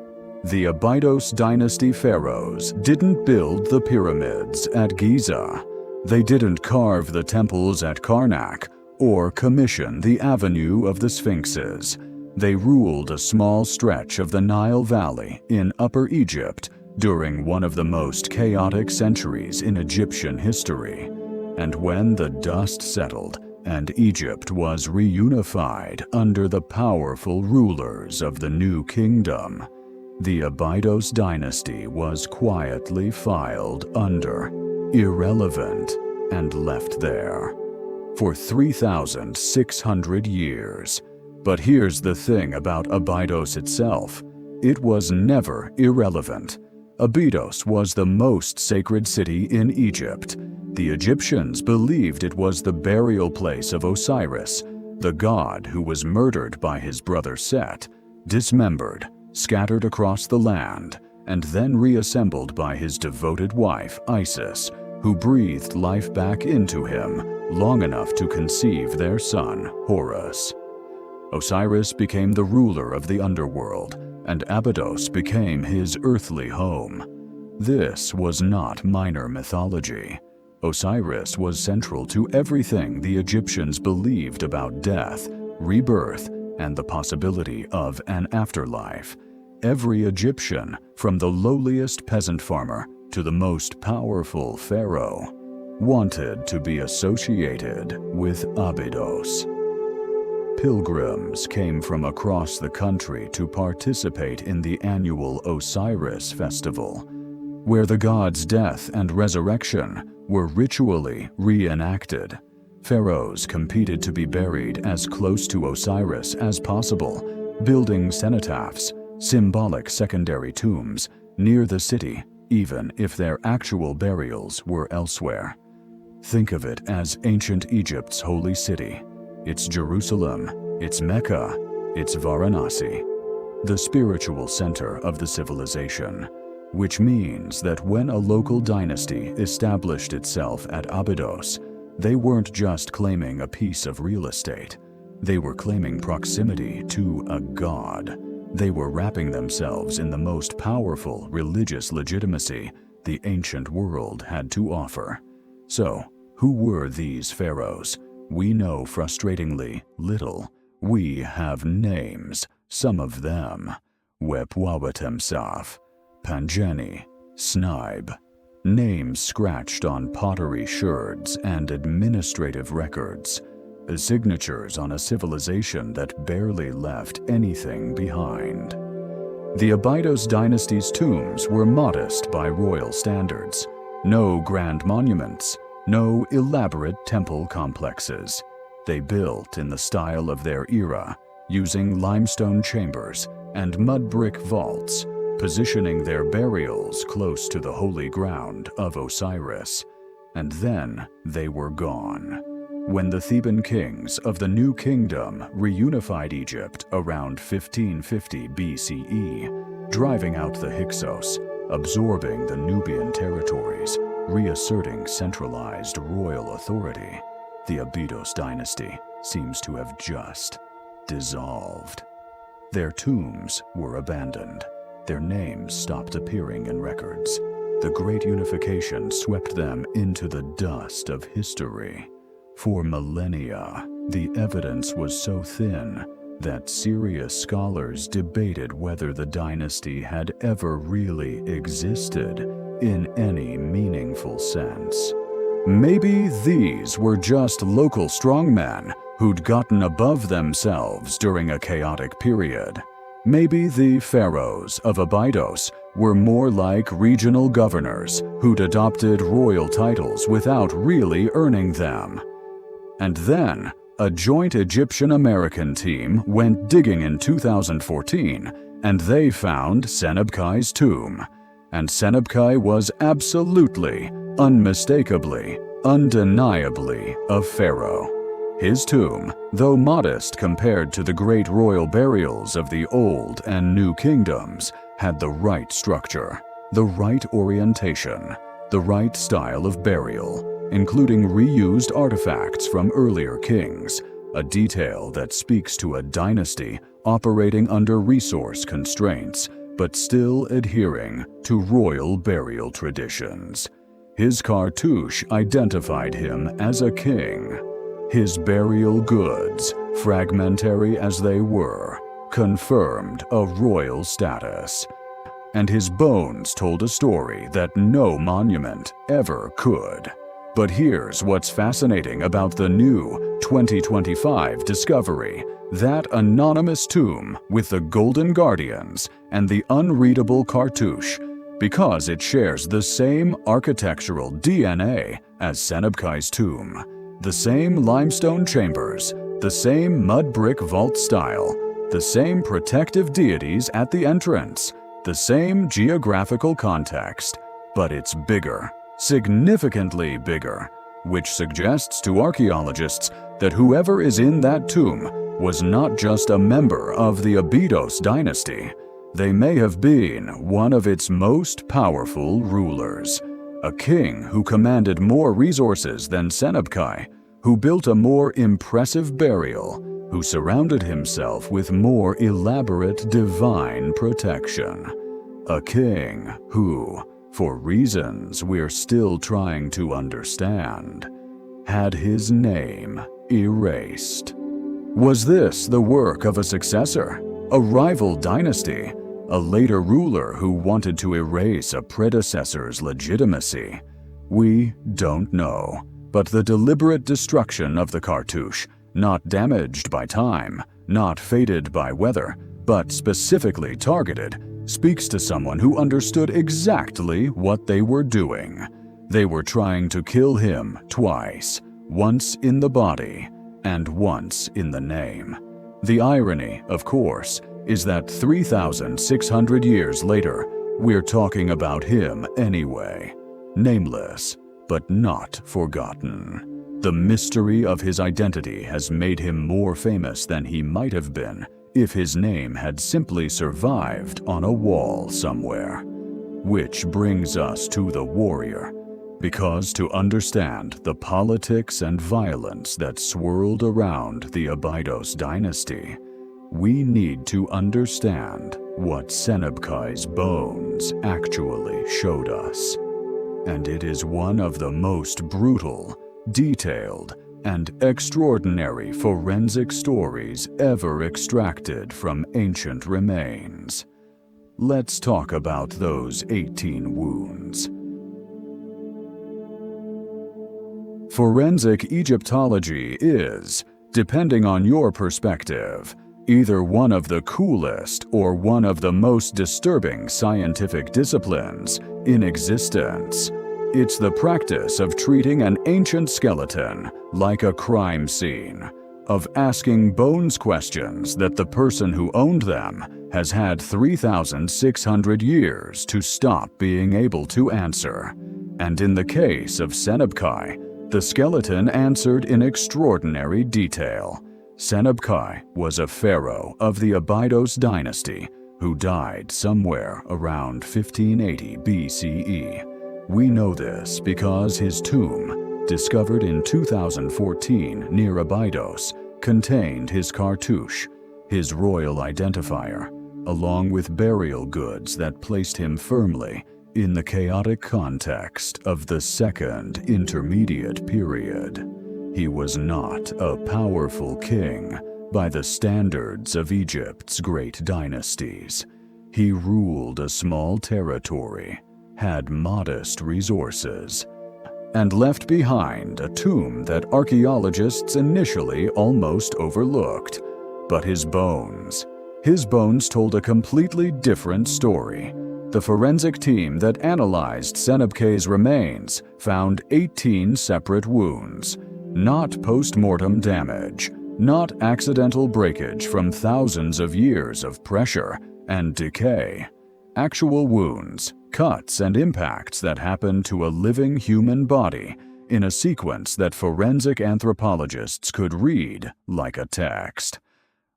The Abydos Dynasty pharaohs didn't build the pyramids at Giza. They didn't carve the temples at Karnak or commission the Avenue of the Sphinxes. They ruled a small stretch of the Nile Valley in Upper Egypt during one of the most chaotic centuries in Egyptian history. And when the dust settled and Egypt was reunified under the powerful rulers of the new kingdom, the Abydos Dynasty was quietly filed under, irrelevant, and left there for 3,600 years. But here's the thing about Abydos itself. It was never irrelevant. Abydos was the most sacred city in Egypt. The Egyptians believed it was the burial place of Osiris, the god who was murdered by his brother Set, dismembered, scattered across the land, and then reassembled by his devoted wife Isis, who breathed life back into him long enough to conceive their son Horus. Osiris became the ruler of the underworld, and Abydos became his earthly home. This was not minor mythology. Osiris was central to everything the Egyptians believed about death, rebirth, and the possibility of an afterlife. Every Egyptian, from the lowliest peasant farmer to the most powerful pharaoh, wanted to be associated with Abydos. Pilgrims came from across the country to participate in the annual Osiris festival, where the god's death and resurrection were ritually reenacted. Pharaohs competed to be buried as close to Osiris as possible, building cenotaphs, symbolic secondary tombs, near the city, even if their actual burials were elsewhere. Think of it as ancient Egypt's holy city. It's Jerusalem, it's Mecca, it's Varanasi, the spiritual center of the civilization, which means that when a local dynasty established itself at Abydos, they weren't just claiming a piece of real estate. They were claiming proximity to a god. They were wrapping themselves in the most powerful religious legitimacy the ancient world had to offer. So, who were these pharaohs? We know frustratingly little. We have names, some of them. Wepwawatemsaf, Panjeni, Snibe. Names scratched on pottery sherds and administrative records. Signatures on a civilization that barely left anything behind. The Abydos Dynasty's tombs were modest by royal standards. No grand monuments, no elaborate temple complexes. They built in the style of their era, using limestone chambers and mud brick vaults, positioning their burials close to the holy ground of Osiris. And then they were gone. When the Theban kings of the New Kingdom reunified Egypt around 1550 BCE, driving out the Hyksos, absorbing the Nubian territories, reasserting centralized royal authority, the Abydos dynasty seems to have just dissolved. Their tombs were abandoned. Their names stopped appearing in records. The Great Unification swept them into the dust of history. For millennia, the evidence was so thin that serious scholars debated whether the dynasty had ever really existed in any meaningful sense. Maybe these were just local strongmen who'd gotten above themselves during a chaotic period. Maybe the pharaohs of Abydos were more like regional governors who'd adopted royal titles without really earning them. And then, a joint Egyptian-American team went digging in 2014, and they found Senebkay's tomb. And Senebkay was absolutely, unmistakably, undeniably a pharaoh. His tomb, though modest compared to the great royal burials of the Old and New Kingdoms, had the right structure, the right orientation, the right style of burial, including reused artifacts from earlier kings, a detail that speaks to a dynasty operating under resource constraints, but still adhering to royal burial traditions. His cartouche identified him as a king. His burial goods, fragmentary as they were, confirmed a royal status. And his bones told a story that no monument ever could. But here's what's fascinating about the new 2025 discovery: that anonymous tomb with the Golden Guardians and the unreadable cartouche, because it shares the same architectural DNA as Senebkay's tomb, the same limestone chambers, the same mud brick vault style, the same protective deities at the entrance, the same geographical context, but it's bigger. Significantly bigger, which suggests to archaeologists that whoever is in that tomb was not just a member of the Abydos Dynasty. They may have been one of its most powerful rulers, a king who commanded more resources than Senebkay, who built a more impressive burial, who surrounded himself with more elaborate divine protection. A king who, for reasons we're still trying to understand, had his name erased. Was this the work of a successor, a rival dynasty, a later ruler who wanted to erase a predecessor's legitimacy? We don't know, but the deliberate destruction of the cartouche, not damaged by time, not faded by weather, but specifically targeted, speaks to someone who understood exactly what they were doing. They were trying to kill him twice, once in the body and once in the name. The irony, of course, is that 3,600 years later, we're talking about him anyway. Nameless, but not forgotten. The mystery of his identity has made him more famous than he might have been if his name had simply survived on a wall somewhere. Which brings us to the warrior, because to understand the politics and violence that swirled around the Abydos Dynasty, we need to understand what Senebkay's bones actually showed us. And it is one of the most brutal, detailed, and extraordinary forensic stories ever extracted from ancient remains. Let's talk about those 18 wounds. Forensic Egyptology is, depending on your perspective, either one of the coolest or one of the most disturbing scientific disciplines in existence. It's the practice of treating an ancient skeleton like a crime scene, of asking bones questions that the person who owned them has had 3,600 years to stop being able to answer. And in the case of Senebkay, the skeleton answered in extraordinary detail. Senebkay was a pharaoh of the Abydos Dynasty who died somewhere around 1580 BCE. We know this because his tomb, discovered in 2014 near Abydos, contained his cartouche, his royal identifier, along with burial goods that placed him firmly in the chaotic context of the Second Intermediate Period. He was not a powerful king by the standards of Egypt's great dynasties. He ruled a small territory, had modest resources, and left behind a tomb that archaeologists initially almost overlooked. But his bones told a completely different story. The forensic team that analyzed Senebkay's remains found 18 separate wounds, not post-mortem damage, not accidental breakage from thousands of years of pressure and decay. Actual wounds, cuts, and impacts that happened to a living human body in a sequence that forensic anthropologists could read like a text.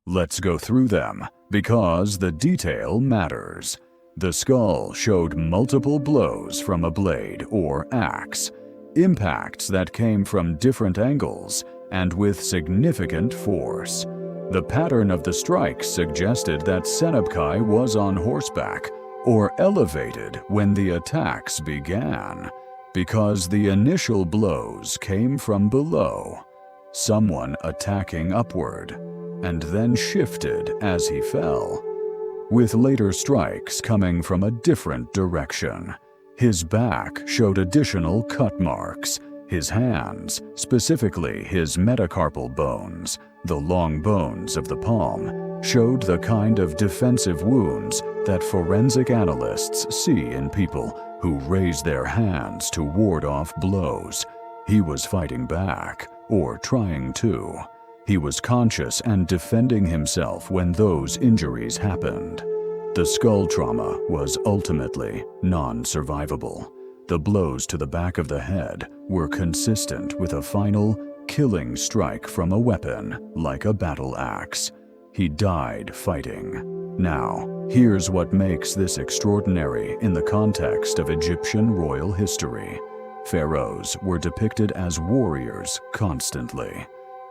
Let's go through them, because the detail matters. The skull showed multiple blows from a blade or axe, impacts that came from different angles and with significant force. The pattern of the strikes suggested that Senebkay was on horseback or elevated when the attacks began, because the initial blows came from below, someone attacking upward, and then shifted as he fell, with later strikes coming from a different direction. His back showed additional cut marks. His hands, specifically his metacarpal bones, the long bones of the palm, showed the kind of defensive wounds that forensic analysts see in people who raise their hands to ward off blows. He was fighting back, or trying to. He was conscious and defending himself when those injuries happened. The skull trauma was ultimately non-survivable. The blows to the back of the head were consistent with a final, killing strike from a weapon like a battle axe. He died fighting. Now, here's what makes this extraordinary in the context of Egyptian royal history. Pharaohs were depicted as warriors constantly.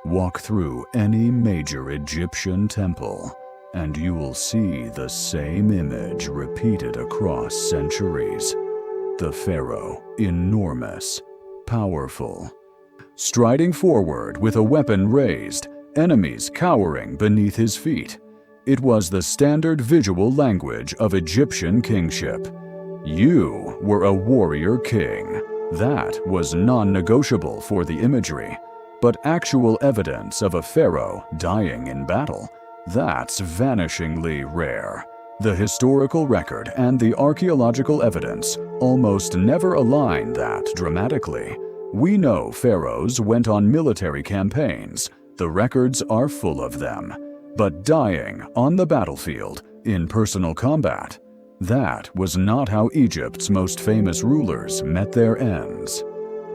Walk through any major Egyptian temple, and you will see the same image repeated across centuries. The pharaoh, enormous, powerful, striding forward with a weapon raised, enemies cowering beneath his feet. It was the standard visual language of Egyptian kingship. You were a warrior king. That was non-negotiable for the imagery. But actual evidence of a pharaoh dying in battle, that's vanishingly rare. The historical record and the archaeological evidence almost never align that dramatically. We know pharaohs went on military campaigns. The records are full of them. But dying on the battlefield, in personal combat, that was not how Egypt's most famous rulers met their ends.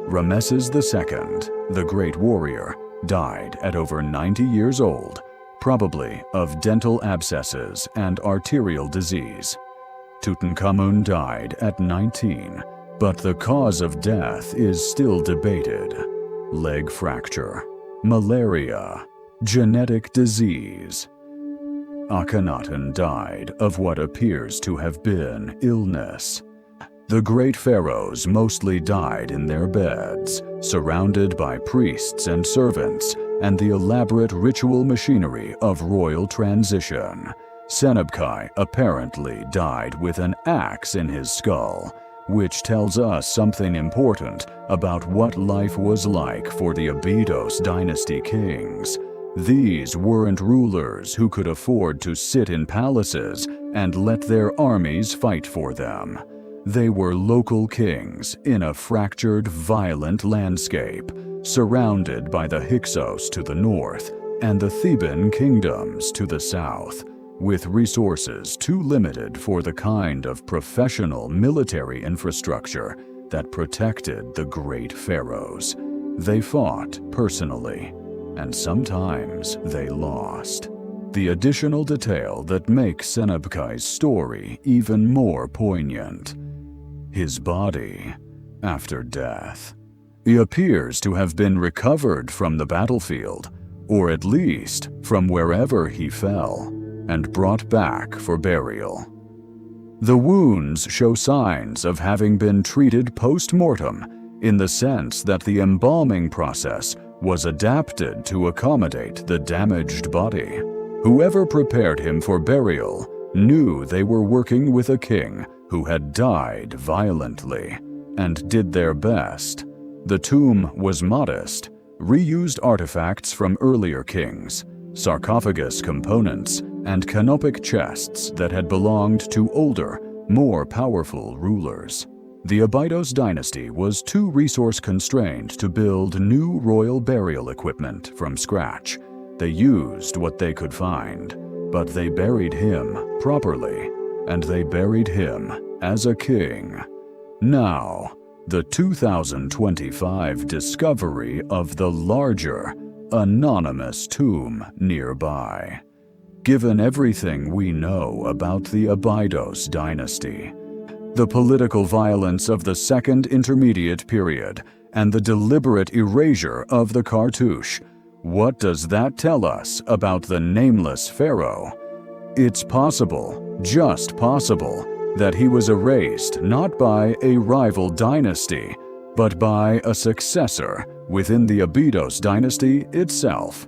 Ramesses II, the great warrior, died at over 90 years old, probably of dental abscesses and arterial disease. Tutankhamun died at 19, but the cause of death is still debated. Leg fracture, malaria, genetic disease. Akhenaten died of what appears to have been illness. The great pharaohs mostly died in their beds, surrounded by priests and servants and the elaborate ritual machinery of royal transition. Senebkay apparently died with an axe in his skull, which tells us something important about what life was like for the Abydos Dynasty kings. These weren't rulers who could afford to sit in palaces and let their armies fight for them. They were local kings in a fractured, violent landscape, surrounded by the Hyksos to the north and the Theban kingdoms to the south, with resources too limited for the kind of professional military infrastructure that protected the great pharaohs. They fought personally, and sometimes they lost. The additional detail that makes Senebkay's story even more poignant: his body after death. He appears to have been recovered from the battlefield, or at least from wherever he fell, and brought back for burial. The wounds show signs of having been treated post-mortem, in the sense that the embalming process was adapted to accommodate the damaged body. Whoever prepared him for burial knew they were working with a king who had died violently, and did their best. The tomb was modest, reused artifacts from earlier kings, sarcophagus components, and canopic chests that had belonged to older, more powerful rulers. The Abydos Dynasty was too resource-constrained to build new royal burial equipment from scratch. They used what they could find, but they buried him properly, and they buried him as a king. Now, the 2025 discovery of the larger, anonymous tomb nearby. Given everything we know about the Abydos Dynasty, the political violence of the Second Intermediate Period, and the deliberate erasure of the cartouche, what does that tell us about the nameless pharaoh? It's possible, just possible, that he was erased not by a rival dynasty, but by a successor within the Abydos dynasty itself.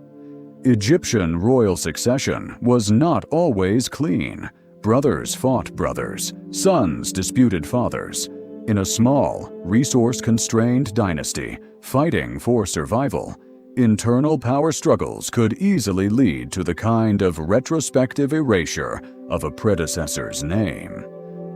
Egyptian royal succession was not always clean. Brothers fought brothers, sons disputed fathers. In a small, resource-constrained dynasty, fighting for survival, internal power struggles could easily lead to the kind of retrospective erasure of a predecessor's name.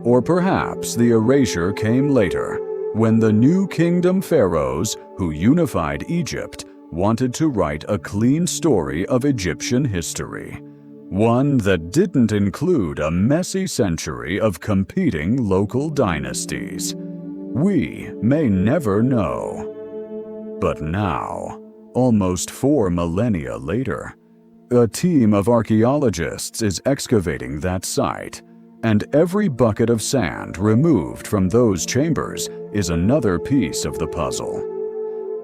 Or perhaps the erasure came later, when the new kingdom pharaohs who unified Egypt wanted to write a clean story of Egyptian history, one that didn't include a messy century of competing local dynasties. We may never know. But now, almost 4 millennia later. A team of archaeologists is excavating that site, and every bucket of sand removed from those chambers is another piece of the puzzle.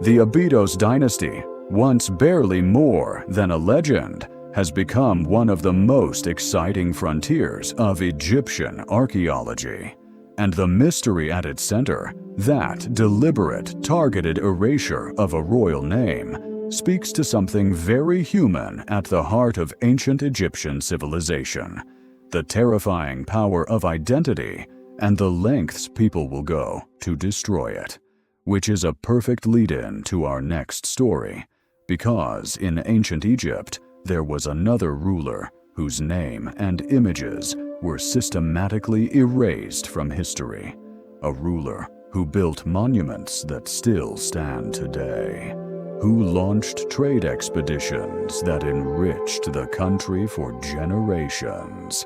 The Abydos Dynasty, once barely more than a legend, has become one of the most exciting frontiers of Egyptian archaeology. And the mystery at its center, that deliberate, targeted erasure of a royal name, speaks to something very human at the heart of ancient Egyptian civilization: the terrifying power of identity and the lengths people will go to destroy it. Which is a perfect lead-in to our next story, because in ancient Egypt, there was another ruler whose name and images were systematically erased from history. A ruler who built monuments that still stand today, who launched trade expeditions that enriched the country for generations,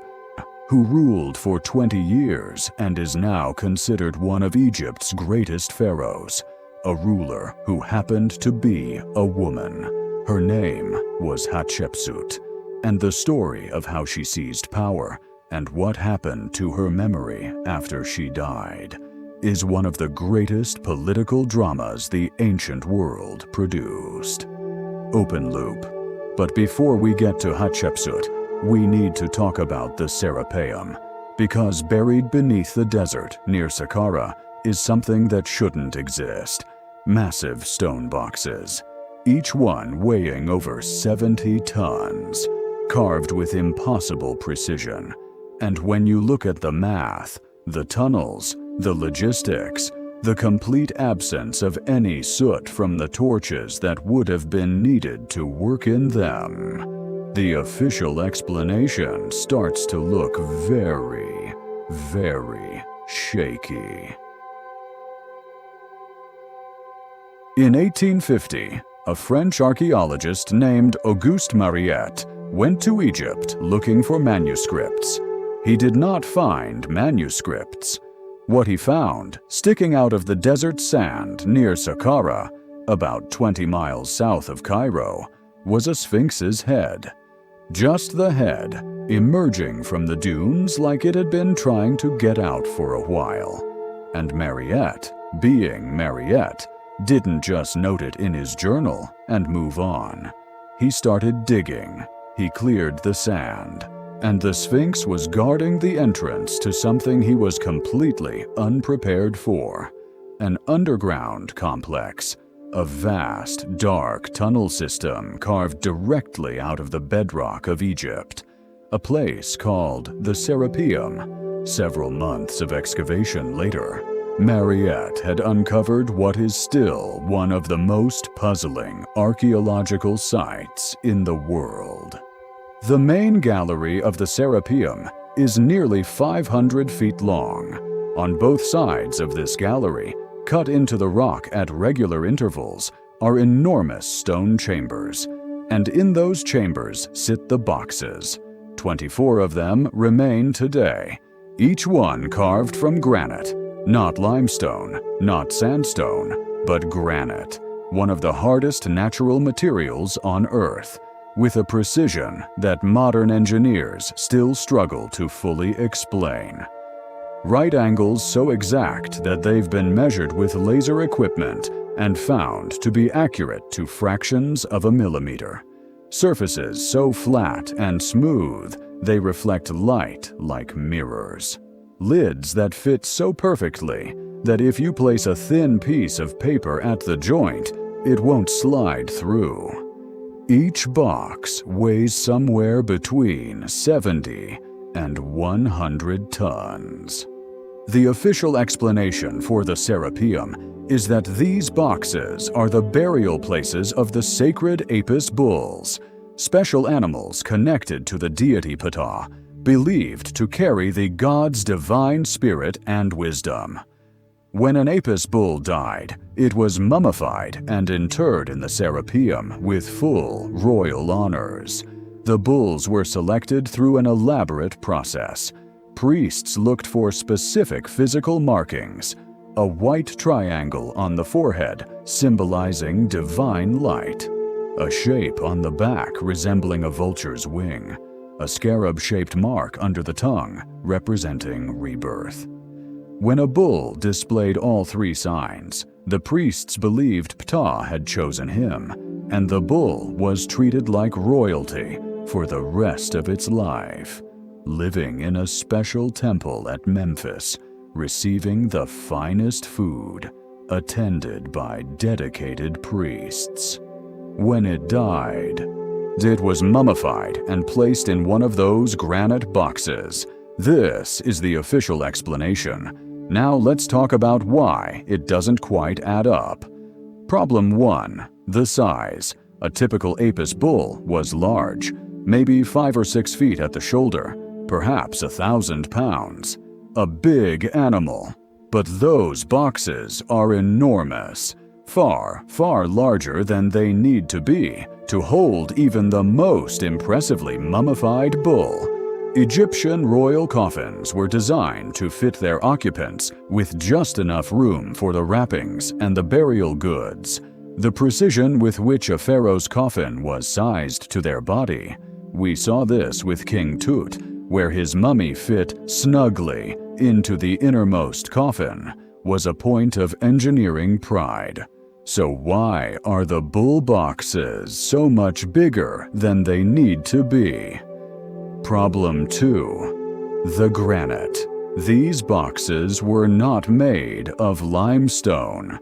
who ruled for 20 years and is now considered one of Egypt's greatest pharaohs, a ruler who happened to be a woman. Her name was Hatshepsut, and the story of how she seized power and what happened to her memory after she died is one of the greatest political dramas the ancient world produced. Open loop. But before we get to Hatshepsut, we need to talk about the Serapeum, because buried beneath the desert near Saqqara is something that shouldn't exist: massive stone boxes, each one weighing over 70 tons, carved with impossible precision. And when you look at the math, the tunnels, the logistics, the complete absence of any soot from the torches that would have been needed to work in them, the official explanation starts to look very, very shaky. In 1850, a French archaeologist named Auguste Mariette went to Egypt looking for manuscripts. He did not find manuscripts. What he found, sticking out of the desert sand near Saqqara, about 20 miles south of Cairo, was a sphinx's head. Just the head, emerging from the dunes like it had been trying to get out for a while. And Mariette, being Mariette, didn't just note it in his journal and move on. He started digging. He cleared the sand, and the Sphinx was guarding the entrance to something he was completely unprepared for: an underground complex, a vast, dark tunnel system carved directly out of the bedrock of Egypt, a place called the Serapeum. Several months of excavation later, Mariette had uncovered what is still one of the most puzzling archaeological sites in the world. The main gallery of the Serapeum is nearly 500 feet long. On both sides of this gallery, cut into the rock at regular intervals, are enormous stone chambers, and in those chambers sit the boxes. 24 of them remain today, each one carved from granite. Not limestone, not sandstone, but granite, one of the hardest natural materials on Earth, with a precision that modern engineers still struggle to fully explain. Right angles so exact that they've been measured with laser equipment and found to be accurate to fractions of a millimeter. Surfaces so flat and smooth they reflect light like mirrors. Lids that fit so perfectly that if you place a thin piece of paper at the joint, it won't slide through. Each box weighs somewhere between 70 and 100 tons. The official explanation for the Serapeum is that these boxes are the burial places of the sacred Apis bulls, special animals connected to the deity Ptah, believed to carry the god's divine spirit and wisdom. When an Apis bull died, it was mummified and interred in the Serapeum with full royal honors. The bulls were selected through an elaborate process. Priests looked for specific physical markings: a white triangle on the forehead symbolizing divine light, a shape on the back resembling a vulture's wing, a scarab-shaped mark under the tongue representing rebirth. When a bull displayed all three signs, the priests believed Ptah had chosen him, and the bull was treated like royalty for the rest of its life, living in a special temple at Memphis, receiving the finest food, attended by dedicated priests. When it died, it was mummified and placed in one of those granite boxes. This is the official explanation. Now let's talk about why it doesn't quite add up. Problem 1. The size. A typical Apis bull was large, maybe 5 or 6 feet at the shoulder, perhaps 1,000 pounds. A big animal. But those boxes are enormous, far, far larger than they need to be to hold even the most impressively mummified bull. Egyptian royal coffins were designed to fit their occupants with just enough room for the wrappings and the burial goods. The precision with which a pharaoh's coffin was sized to their body. We saw this with King Tut, where his mummy fit snugly into the innermost coffin, was a point of engineering pride. So why are the bull boxes so much bigger than they need to be? Problem 2. The granite. These boxes were not made of limestone,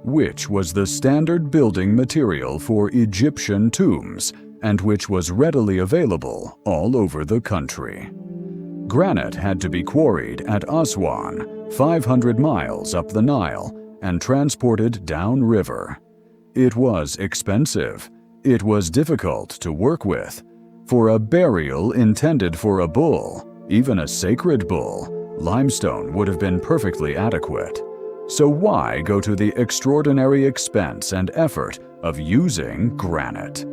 which was the standard building material for Egyptian tombs and which was readily available all over the country. Granite had to be quarried at Aswan, 500 miles up the Nile, and transported downriver. It was expensive. It was difficult to work with. For a burial intended for a bull, even a sacred bull, limestone would have been perfectly adequate. So why go to the extraordinary expense and effort of using granite?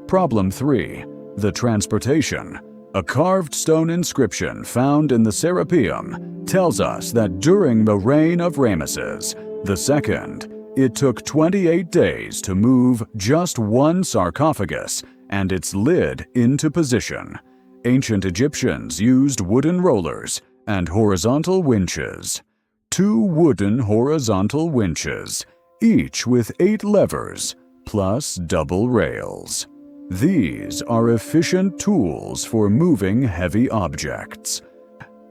Problem 3. The transportation. A carved stone inscription found in the Serapeum tells us that during the reign of Ramesses II, it took 28 days to move just one sarcophagus and its lid into position. Ancient Egyptians used wooden rollers and horizontal winches. 2 wooden horizontal winches, each with 8 levers, plus double rails. These are efficient tools for moving heavy objects.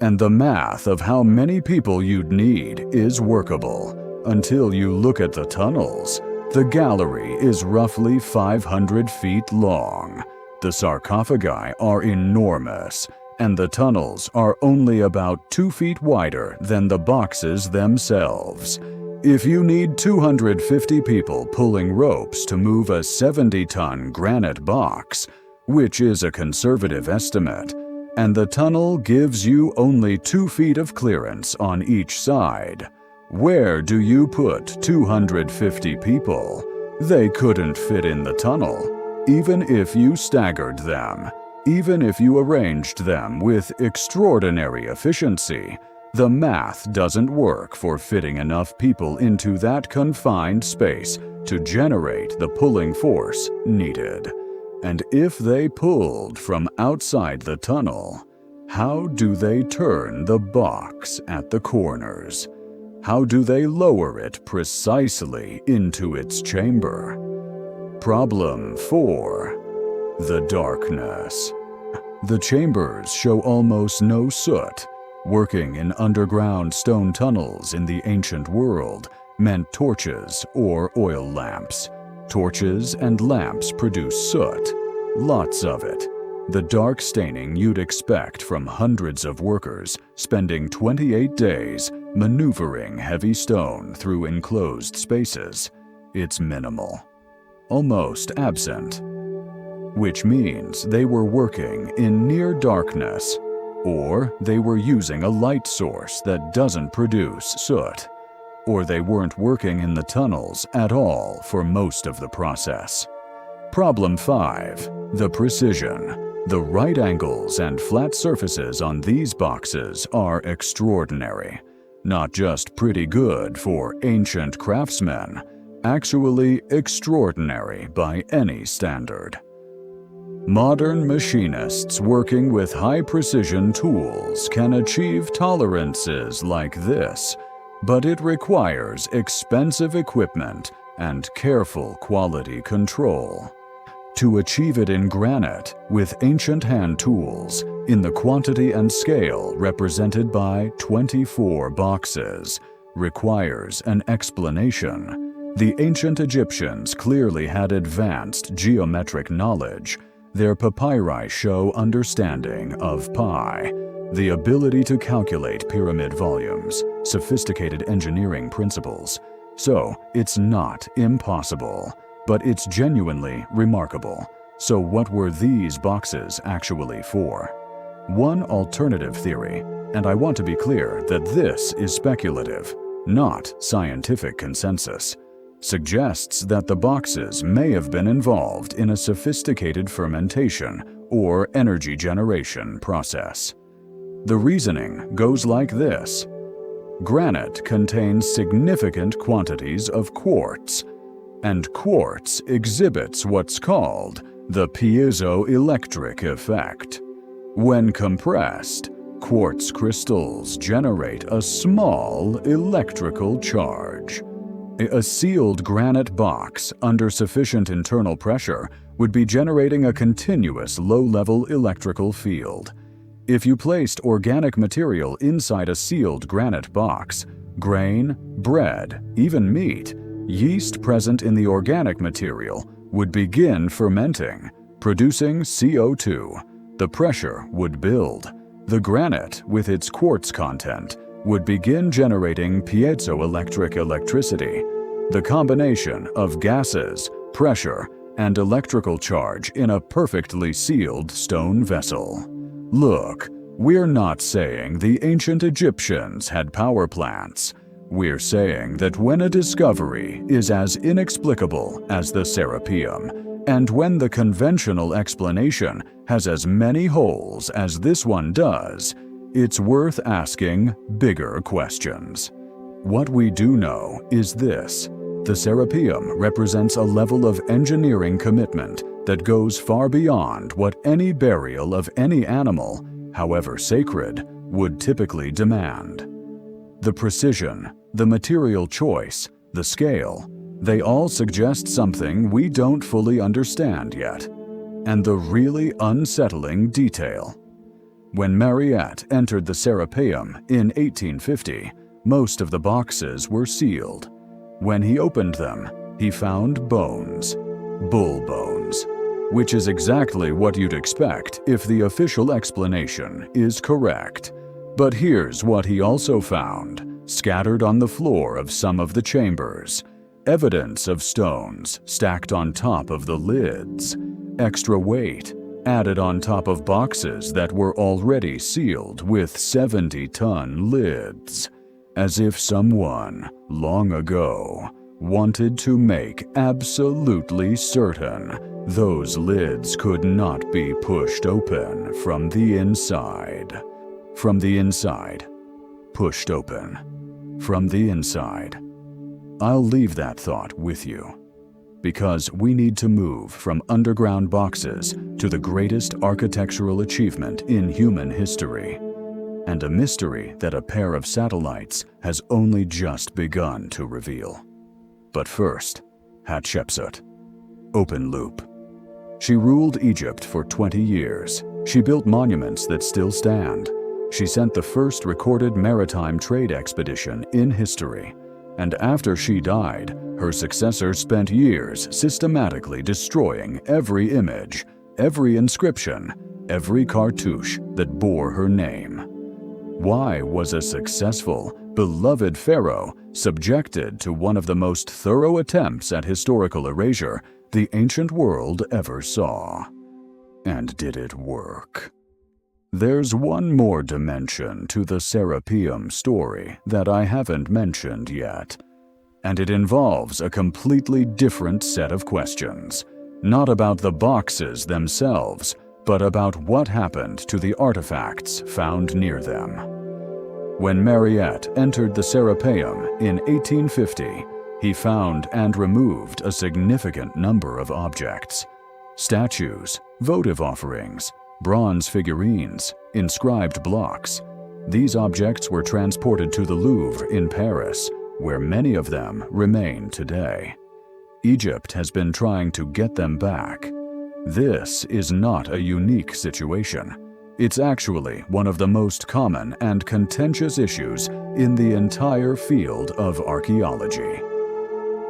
And the math of how many people you'd need is workable, until you look at the tunnels. The gallery is roughly 500 feet long. The sarcophagi are enormous, and the tunnels are only about 2 feet wider than the boxes themselves. If you need 250 people pulling ropes to move a 70-ton granite box, which is a conservative estimate, and the tunnel gives you only 2 feet of clearance on each side, where do you put 250 people? They couldn't fit in the tunnel, even if you staggered them, even if you arranged them with extraordinary efficiency. The math doesn't work for fitting enough people into that confined space to generate the pulling force needed. And if they pulled from outside the tunnel, how do they turn the box at the corners? How do they lower it precisely into its chamber? Problem 4. The darkness. The chambers show almost no soot. Working in underground stone tunnels in the ancient world meant torches or oil lamps. Torches and lamps produce soot, lots of it. The dark staining you'd expect from hundreds of workers spending 28 days maneuvering heavy stone through enclosed spaces. It's minimal, almost absent, which means they were working in near darkness, or they were using a light source that doesn't produce soot, or they weren't working in the tunnels at all for most of the process. Problem 5. The precision. The right angles and flat surfaces on these boxes are extraordinary. Not just pretty good for ancient craftsmen, actually extraordinary by any standard. Modern machinists working with high-precision tools can achieve tolerances like this, but it requires expensive equipment and careful quality control. To achieve it in granite, with ancient hand tools, in the quantity and scale represented by 24 boxes, requires an explanation. The ancient Egyptians clearly had advanced geometric knowledge. Their papyri show understanding of pi, the ability to calculate pyramid volumes, sophisticated engineering principles. So it's not impossible, but it's genuinely remarkable. So what were these boxes actually for? One alternative theory, and I want to be clear that this is speculative, not scientific consensus, suggests that the boxes may have been involved in a sophisticated fermentation or energy generation process. The reasoning goes like this. Granite contains significant quantities of quartz, and quartz exhibits what's called the piezoelectric effect. When compressed, quartz crystals generate a small electrical charge. A sealed granite box under sufficient internal pressure would be generating a continuous low-level electrical field. If you placed organic material inside a sealed granite box, grain, bread, even meat, yeast present in the organic material would begin fermenting, producing CO2. The pressure would build. The granite, with its quartz content, would begin generating piezoelectric electricity, the combination of gases, pressure, and electrical charge in a perfectly sealed stone vessel. Look, we're not saying the ancient Egyptians had power plants. We're saying that when a discovery is as inexplicable as the Serapeum, and when the conventional explanation has as many holes as this one does, it's worth asking bigger questions. What we do know is this. The Serapeum represents a level of engineering commitment that goes far beyond what any burial of any animal, however sacred, would typically demand. The precision, the material choice, the scale, they all suggest something we don't fully understand yet. And the really unsettling detail. When Mariette entered the Serapeum in 1850, most of the boxes were sealed. When he opened them, he found bones, bull bones, which is exactly what you'd expect if the official explanation is correct. But here's what he also found, scattered on the floor of some of the chambers. Evidence of stones stacked on top of the lids. Extra weight added on top of boxes that were already sealed with 70-ton lids. As if someone, long ago, wanted to make absolutely certain those lids could not be pushed open from the inside. From the inside. Pushed open. From the inside. I'll leave that thought with you. Because we need to move from underground boxes to the greatest architectural achievement in human history. And a mystery that a pair of satellites has only just begun to reveal. But first, Hatshepsut. Open loop. She ruled Egypt for 20 years. She built monuments that still stand. She sent the first recorded maritime trade expedition in history. And after she died, her successor spent years systematically destroying every image, every inscription, every cartouche that bore her name. Why was a successful, beloved pharaoh subjected to one of the most thorough attempts at historical erasure the ancient world ever saw? And did it work? There's one more dimension to the Serapeum story that I haven't mentioned yet, and it involves a completely different set of questions, not about the boxes themselves, but about what happened to the artifacts found near them. When Mariette entered the Serapeum in 1850, he found and removed a significant number of objects: statues, votive offerings, bronze figurines, inscribed blocks. These objects were transported to the Louvre in Paris, where many of them remain today. Egypt has been trying to get them back. This is not a unique situation. It's actually one of the most common and contentious issues in the entire field of archaeology.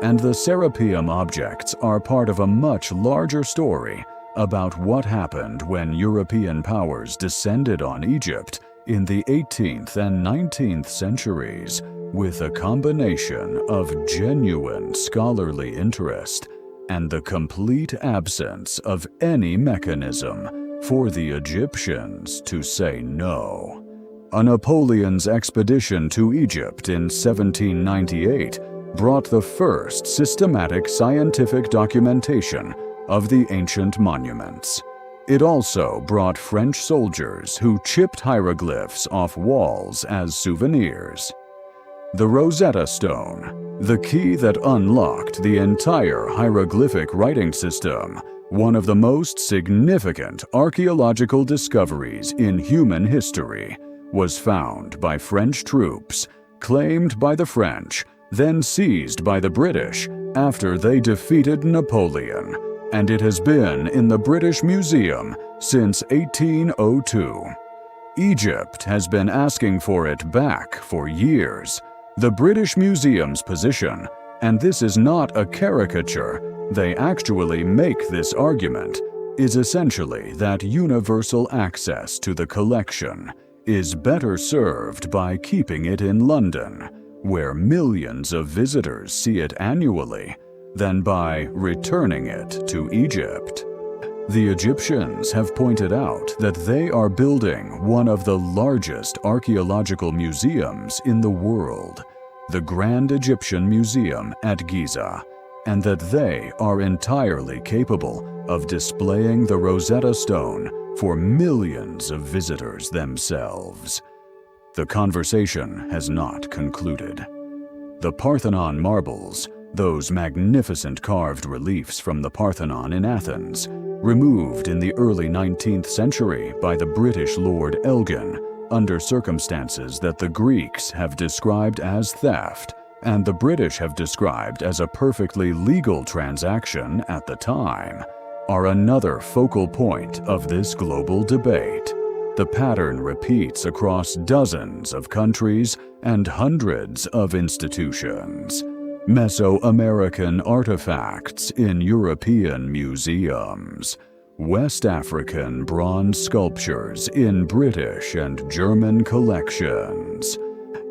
And the Serapeum objects are part of a much larger story about what happened when European powers descended on Egypt in the 18th and 19th centuries with a combination of genuine scholarly interest and the complete absence of any mechanism for the Egyptians to say no. A Napoleon's expedition to Egypt in 1798 brought the first systematic scientific documentation of the ancient monuments. It also brought French soldiers who chipped hieroglyphs off walls as souvenirs. The Rosetta Stone, the key that unlocked the entire hieroglyphic writing system, one of the most significant archaeological discoveries in human history, was found by French troops, claimed by the French, then seized by the British after they defeated Napoleon, and it has been in the British Museum since 1802. Egypt has been asking for it back for years. The British Museum's position, and this is not a caricature, they actually make this argument, is essentially that universal access to the collection is better served by keeping it in London, where millions of visitors see it annually, than by returning it to Egypt. The Egyptians have pointed out that they are building one of the largest archaeological museums in the world, the Grand Egyptian Museum at Giza, and that they are entirely capable of displaying the Rosetta Stone for millions of visitors themselves. The conversation has not concluded. The Parthenon marbles, those magnificent carved reliefs from the Parthenon in Athens, removed in the early 19th century by the British Lord Elgin under circumstances that the Greeks have described as theft and the British have described as a perfectly legal transaction at the time, are another focal point of this global debate. The pattern repeats across dozens of countries and hundreds of institutions. Mesoamerican artifacts in European museums, West African bronze sculptures in British and German collections,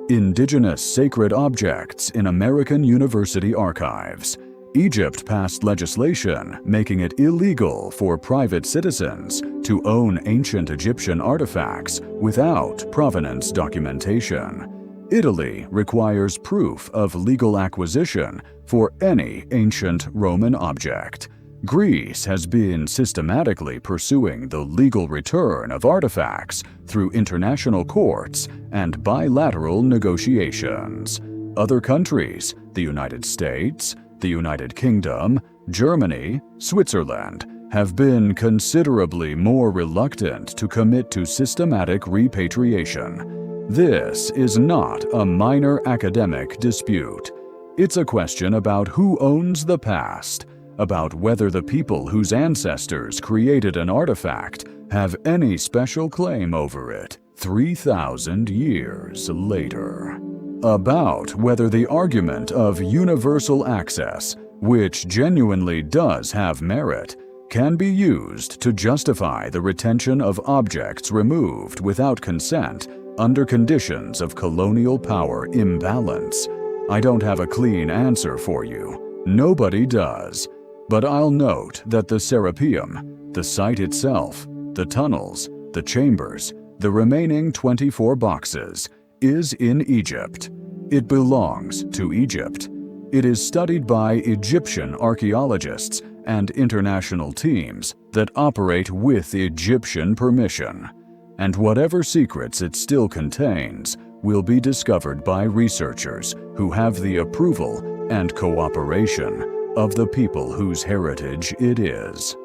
indigenous sacred objects in American university archives. Egypt passed legislation making it illegal for private citizens to own ancient Egyptian artifacts without provenance documentation. Italy requires proof of legal acquisition for any ancient Roman object. Greece has been systematically pursuing the legal return of artifacts through international courts and bilateral negotiations. Other countries, the United States, the United Kingdom, Germany, Switzerland, have been considerably more reluctant to commit to systematic repatriation. This is not a minor academic dispute. It's a question about who owns the past, about whether the people whose ancestors created an artifact have any special claim over it 3,000 years later. About whether the argument of universal access, which genuinely does have merit, can be used to justify the retention of objects removed without consent under conditions of colonial power imbalance. I don't have a clean answer for you. Nobody does. But I'll note that the Serapeum, the site itself, the tunnels, the chambers, the remaining 24 boxes, is in Egypt. It belongs to Egypt. It is studied by Egyptian archaeologists and international teams that operate with Egyptian permission. And whatever secrets it still contains will be discovered by researchers who have the approval and cooperation of the people whose heritage it is.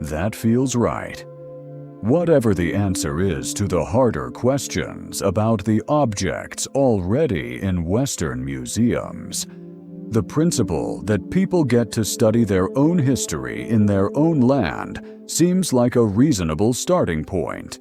That feels right. Whatever the answer is to the harder questions about the objects already in Western museums, the principle that people get to study their own history in their own land seems like a reasonable starting point.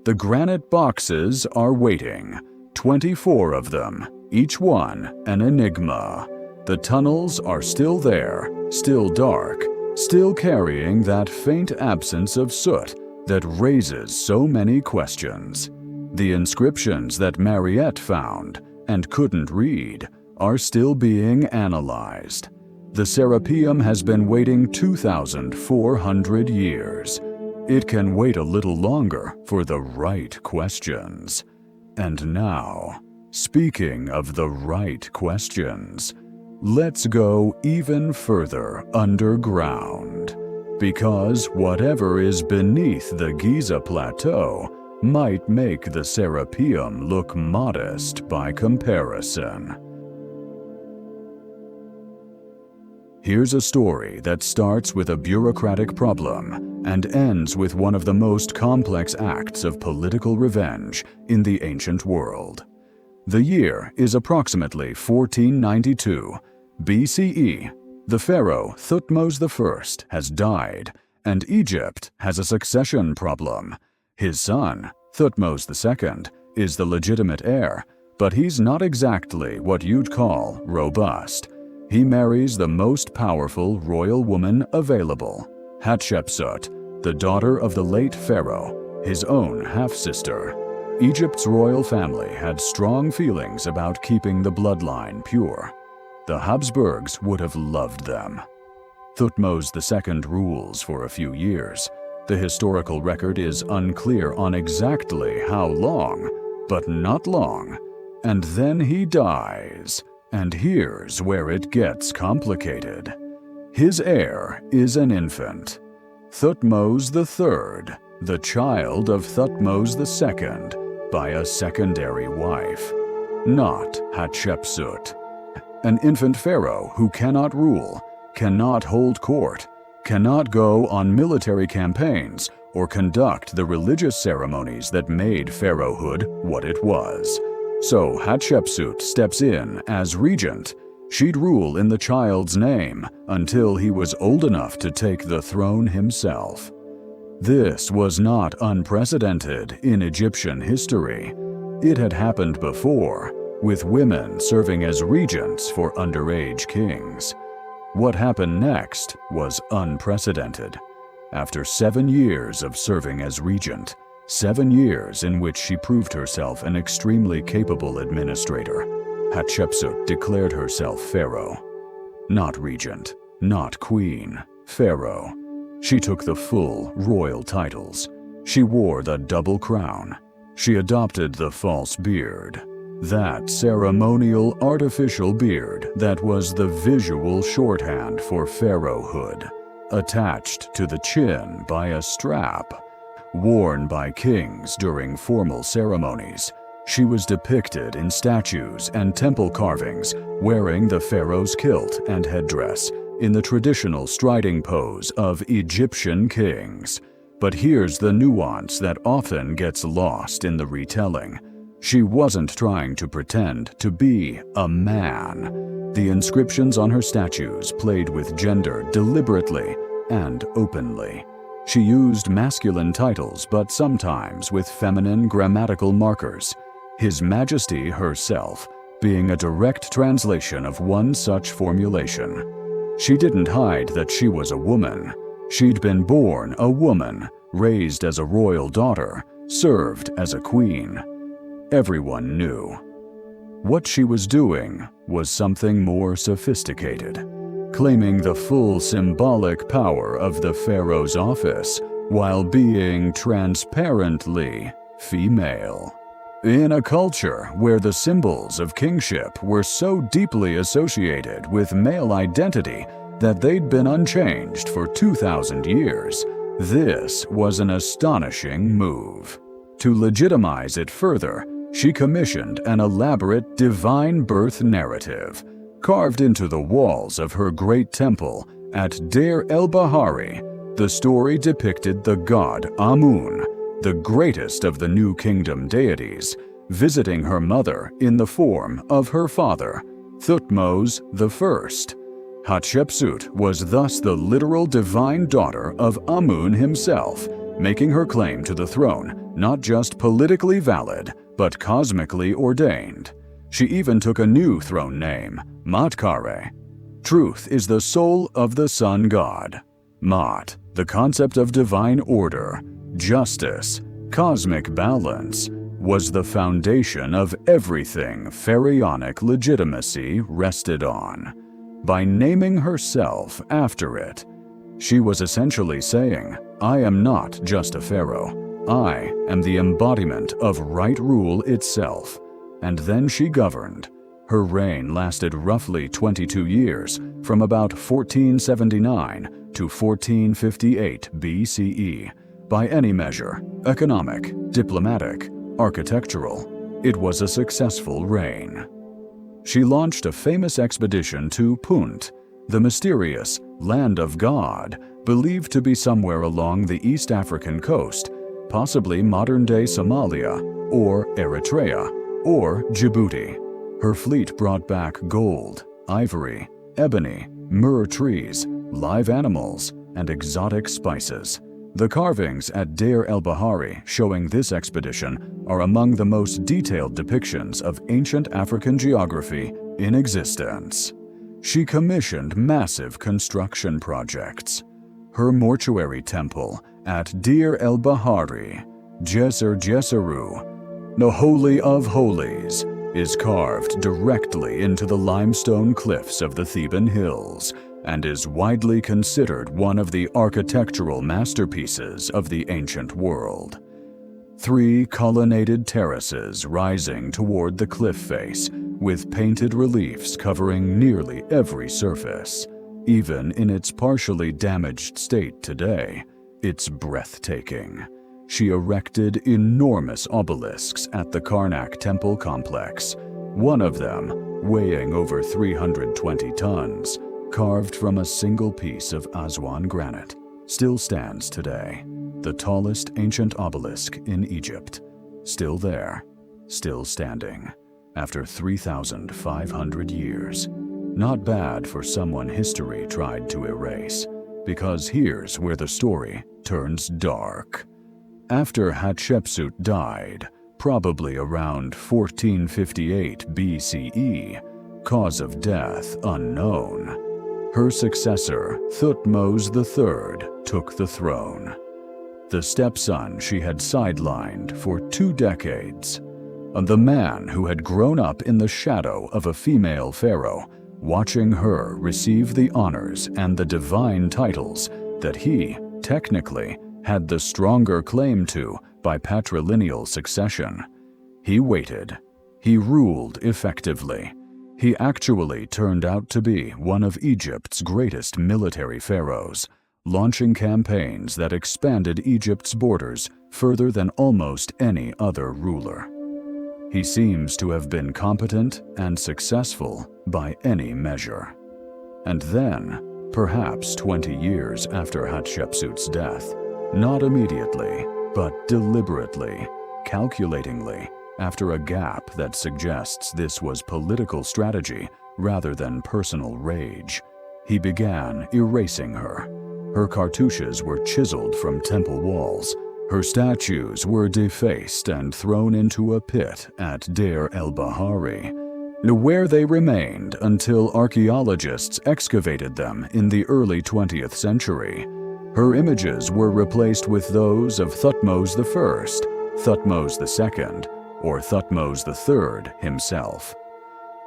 The granite boxes are waiting, 24 of them, each one an enigma. The tunnels are still there, still dark, still carrying that faint absence of soot that raises so many questions. The inscriptions that Mariette found and couldn't read are still being analyzed. The Serapeum has been waiting 2,400 years. It can wait a little longer for the right questions. And now, speaking of the right questions, let's go even further underground. Because whatever is beneath the Giza plateau might make the Serapeum look modest by comparison. Here's a story that starts with a bureaucratic problem and ends with one of the most complex acts of political revenge in the ancient world. The year is approximately 1492 BCE. The pharaoh Thutmose I has died, and Egypt has a succession problem. His son, Thutmose II, is the legitimate heir, but he's not exactly what you'd call robust. He marries the most powerful royal woman available, Hatshepsut, the daughter of the late pharaoh, his own half-sister. Egypt's royal family had strong feelings about keeping the bloodline pure. The Habsburgs would have loved them. Thutmose II rules for a few years. The historical record is unclear on exactly how long, but not long. And then he dies. And here's where it gets complicated. His heir is an infant, Thutmose III, the child of Thutmose II by a secondary wife, not Hatshepsut. An infant pharaoh who cannot rule, cannot hold court, cannot go on military campaigns or conduct the religious ceremonies that made pharaohhood what it was. So Hatshepsut steps in as regent. She'd rule in the child's name until he was old enough to take the throne himself. This was not unprecedented in Egyptian history. It had happened before, with women serving as regents for underage kings. What happened next was unprecedented. After 7 years of serving as regent, 7 years in which she proved herself an extremely capable administrator, Hatshepsut declared herself pharaoh. Not regent, not queen, pharaoh. She took the full royal titles. She wore the double crown. She adopted the false beard. That ceremonial artificial beard that was the visual shorthand for pharaohhood, attached to the chin by a strap. Worn by kings during formal ceremonies, she was depicted in statues and temple carvings wearing the pharaoh's kilt and headdress in the traditional striding pose of Egyptian kings. But here's the nuance that often gets lost in the retelling. She wasn't trying to pretend to be a man. The inscriptions on her statues played with gender deliberately and openly. She used masculine titles, but sometimes with feminine grammatical markers, His Majesty herself being a direct translation of one such formulation. She didn't hide that she was a woman. She'd been born a woman, raised as a royal daughter, served as a queen. Everyone knew. What she was doing was something more sophisticated, claiming the full symbolic power of the pharaoh's office while being transparently female. In a culture where the symbols of kingship were so deeply associated with male identity that they'd been unchanged for 2,000 years, this was an astonishing move. To legitimize it further, she commissioned an elaborate divine birth narrative, Carved into the walls of her great temple at Deir el-Bahari, the story depicted the god Amun, the greatest of the New Kingdom deities, visiting her mother in the form of her father, Thutmose I. Hatshepsut was thus the literal divine daughter of Amun himself, making her claim to the throne not just politically valid, but cosmically ordained. She even took a new throne name, Matkare. Truth is the soul of the sun god. Mat, the concept of divine order, justice, cosmic balance, was the foundation of everything pharaonic legitimacy rested on. By naming herself after it, she was essentially saying, I am not just a pharaoh. I am the embodiment of right rule itself. And then she governed. Her reign lasted roughly 22 years, from about 1479 to 1458 BCE. By any measure, economic, diplomatic, architectural, it was a successful reign. She launched a famous expedition to Punt, the mysterious Land of God, believed to be somewhere along the East African coast, possibly modern-day Somalia, or Eritrea, or Djibouti. Her fleet brought back gold, ivory, ebony, myrrh trees, live animals, and exotic spices. The carvings at Deir el-Bahari showing this expedition are among the most detailed depictions of ancient African geography in existence. She commissioned massive construction projects. Her mortuary temple at Deir el-Bahari, Djeser, the Holy of Holies, is carved directly into the limestone cliffs of the Theban hills and is widely considered one of the architectural masterpieces of the ancient world. 3 colonnaded terraces rising toward the cliff face, with painted reliefs covering nearly every surface. Even in its partially damaged state today, it's breathtaking. She erected enormous obelisks at the Karnak temple complex, one of them, weighing over 320 tons, carved from a single piece of Aswan granite, still stands today. The tallest ancient obelisk in Egypt, still there, still standing, after 3,500 years. Not bad for someone history tried to erase, because here's where the story turns dark. After Hatshepsut died, probably around 1458 BCE, cause of death unknown, her successor, Thutmose III, took the throne. The stepson she had sidelined for 2 decades, the man who had grown up in the shadow of a female pharaoh, watching her receive the honors and the divine titles that he, technically, had the stronger claim to by patrilineal succession. He waited. He ruled effectively. He actually turned out to be one of Egypt's greatest military pharaohs, launching campaigns that expanded Egypt's borders further than almost any other ruler. He seems to have been competent and successful by any measure. And then, perhaps 20 years after Hatshepsut's death, not immediately, but deliberately, calculatingly, after a gap that suggests this was political strategy rather than personal rage, he began erasing her. Her cartouches were chiseled from temple walls. Her statues were defaced and thrown into a pit at Deir el-Bahari, where they remained until archaeologists excavated them in the early 20th century. Her images were replaced with those of Thutmose I, Thutmose II, or Thutmose III himself.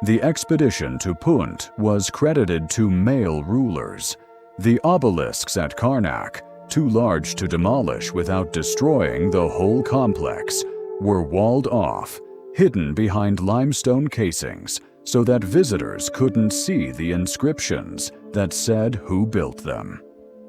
The expedition to Punt was credited to male rulers. The obelisks at Karnak, too large to demolish without destroying the whole complex, were walled off, hidden behind limestone casings so that visitors couldn't see the inscriptions that said who built them.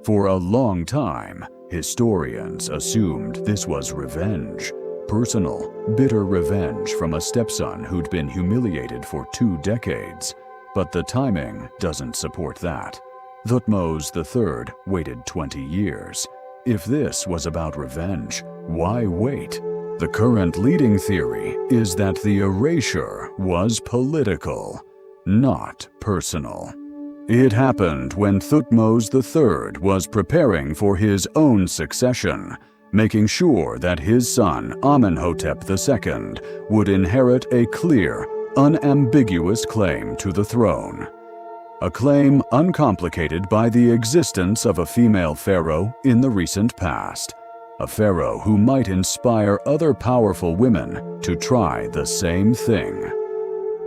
For a long time, historians assumed this was revenge, personal, bitter revenge from a stepson who'd been humiliated for 2 decades. But the timing doesn't support that. Thutmose III waited 20 years. If this was about revenge, why wait? The current leading theory is that the erasure was political, not personal. It happened when Thutmose III was preparing for his own succession, making sure that his son Amenhotep II would inherit a clear, unambiguous claim to the throne. A claim uncomplicated by the existence of a female pharaoh in the recent past, a pharaoh who might inspire other powerful women to try the same thing.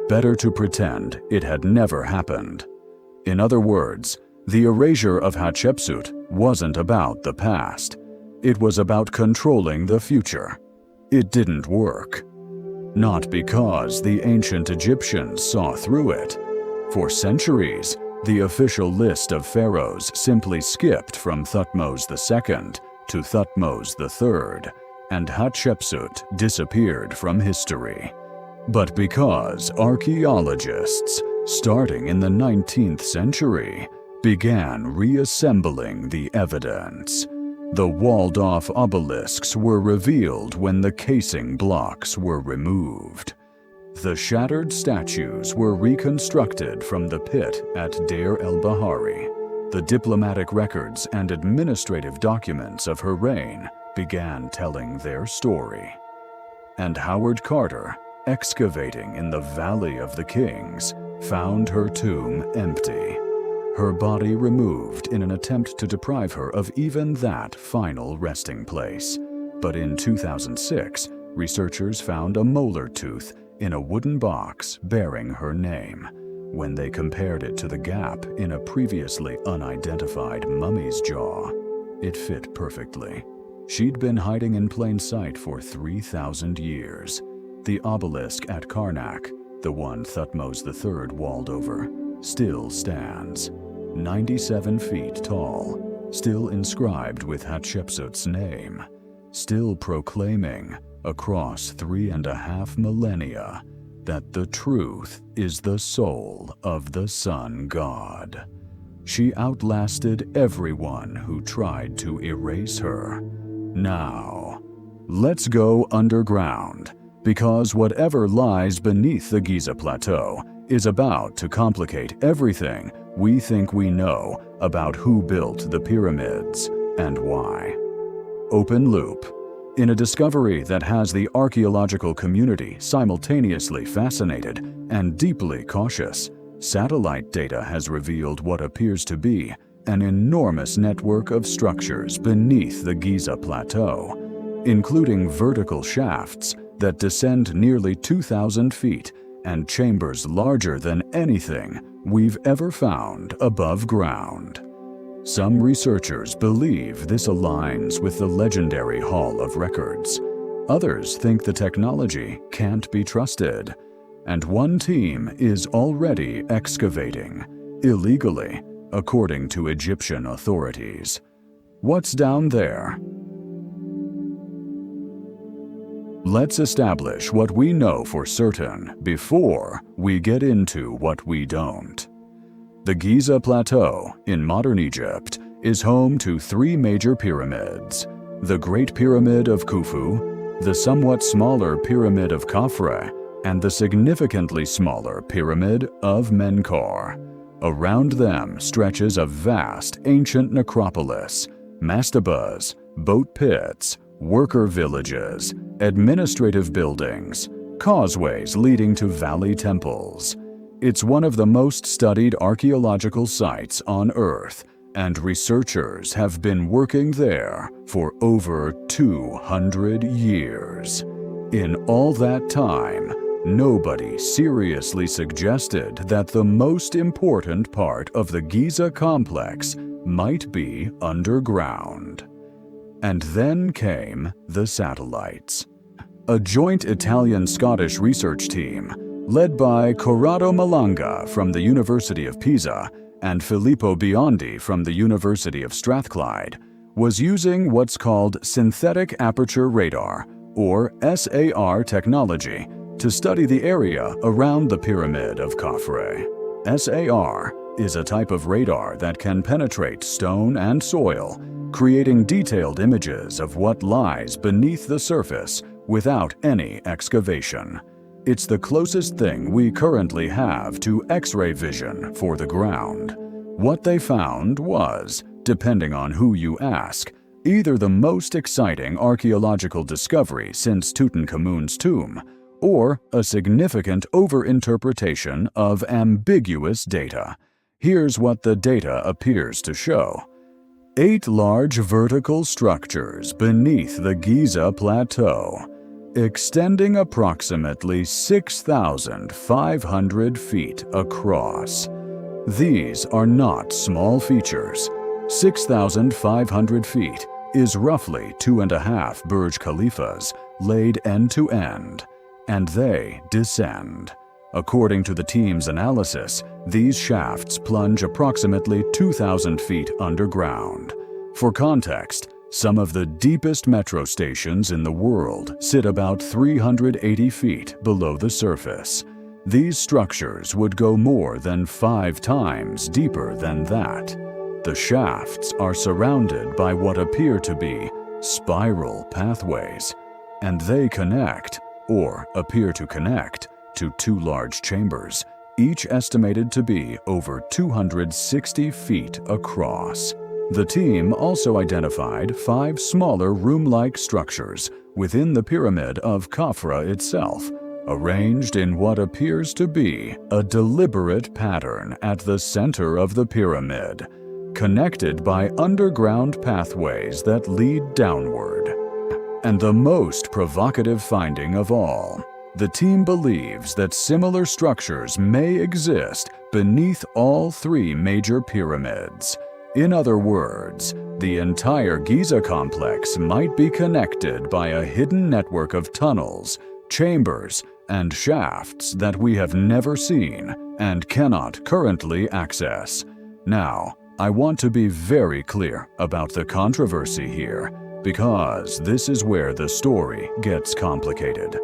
Better to pretend it had never happened. In other words, the erasure of Hatshepsut wasn't about the past. It was about controlling the future. It didn't work. Not because the ancient Egyptians saw through it. For centuries, the official list of pharaohs simply skipped from Thutmose II to Thutmose III, and Hatshepsut disappeared from history. But because archaeologists, starting in the 19th century, began reassembling the evidence, the walled-off obelisks were revealed when the casing blocks were removed. The shattered statues were reconstructed from the pit at Deir el-Bahari. The diplomatic records and administrative documents of her reign began telling their story. And Howard Carter, excavating in the Valley of the Kings, found her tomb empty, her body removed in an attempt to deprive her of even that final resting place. But in 2006, researchers found a molar tooth in a wooden box bearing her name. When they compared it to the gap in a previously unidentified mummy's jaw, it fit perfectly. She'd been hiding in plain sight for 3,000 years. The obelisk at Karnak, the one Thutmose III walled over, still stands. 97 feet tall, still inscribed with Hatshepsut's name, still proclaiming, across 3.5 millennia, that the truth is the soul of the sun god. She outlasted everyone who tried to erase her. Now, let's go underground, because whatever lies beneath the Giza plateau is about to complicate everything we think we know about who built the pyramids and why. Open loop. In a discovery that has the archaeological community simultaneously fascinated and deeply cautious, satellite data has revealed what appears to be an enormous network of structures beneath the Giza plateau, including vertical shafts that descend nearly 2,000 feet and chambers larger than anything we've ever found above ground. Some researchers believe this aligns with the legendary Hall of Records. Others think the technology can't be trusted. And one team is already excavating, illegally, according to Egyptian authorities. What's down there? Let's establish what we know for certain before we get into what we don't. The Giza Plateau in modern Egypt is home to 3 major pyramids: the Great Pyramid of Khufu, the somewhat smaller Pyramid of Khafre, and the significantly smaller Pyramid of Menkaure. Around them stretches a vast ancient necropolis, mastabas, boat pits, worker villages, administrative buildings, causeways leading to valley temples. It's one of the most studied archaeological sites on Earth, and researchers have been working there for over 200 years. In all that time, nobody seriously suggested that the most important part of the Giza complex might be underground. And then came the satellites. A joint Italian-Scottish research team, led by Corrado Malanga from the University of Pisa and Filippo Biondi from the University of Strathclyde, was using what's called synthetic aperture radar, or SAR technology, to study the area around the Pyramid of Khafre. SAR is a type of radar that can penetrate stone and soil, creating detailed images of what lies beneath the surface without any excavation. It's the closest thing we currently have to X-ray vision for the ground. What they found was, depending on who you ask, either the most exciting archaeological discovery since Tutankhamun's tomb, or a significant overinterpretation of ambiguous data. Here's what the data appears to show. 8 large vertical structures beneath the Giza plateau, extending approximately 6,500 feet across. These are not small features. 6,500 feet is roughly 2.5 Burj Khalifas laid end to end, and they descend. According to the team's analysis, these shafts plunge approximately 2,000 feet underground. For context, some of the deepest metro stations in the world sit about 380 feet below the surface. These structures would go more than 5 times deeper than that. The shafts are surrounded by what appear to be spiral pathways, and they connect, or appear to connect, to 2 large chambers, each estimated to be over 260 feet across. The team also identified 5 smaller room-like structures within the pyramid of Khafra itself, arranged in what appears to be a deliberate pattern at the center of the pyramid, connected by underground pathways that lead downward. And the most provocative finding of all, the team believes that similar structures may exist beneath all 3 major pyramids. In other words, the entire Giza complex might be connected by a hidden network of tunnels, chambers, and shafts that we have never seen and cannot currently access. Now, I want to be very clear about the controversy here, because this is where the story gets complicated.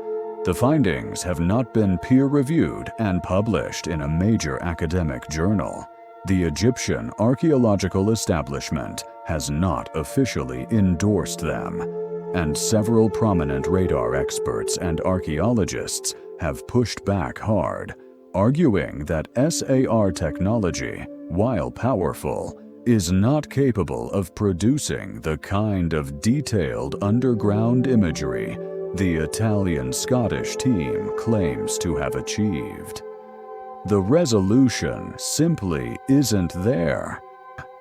The findings have not been peer-reviewed and published in a major academic journal. The Egyptian archaeological establishment has not officially endorsed them, and several prominent radar experts and archaeologists have pushed back hard, arguing that SAR technology, while powerful, is not capable of producing the kind of detailed underground imagery the Italian-Scottish team claims to have achieved. The resolution simply isn't there.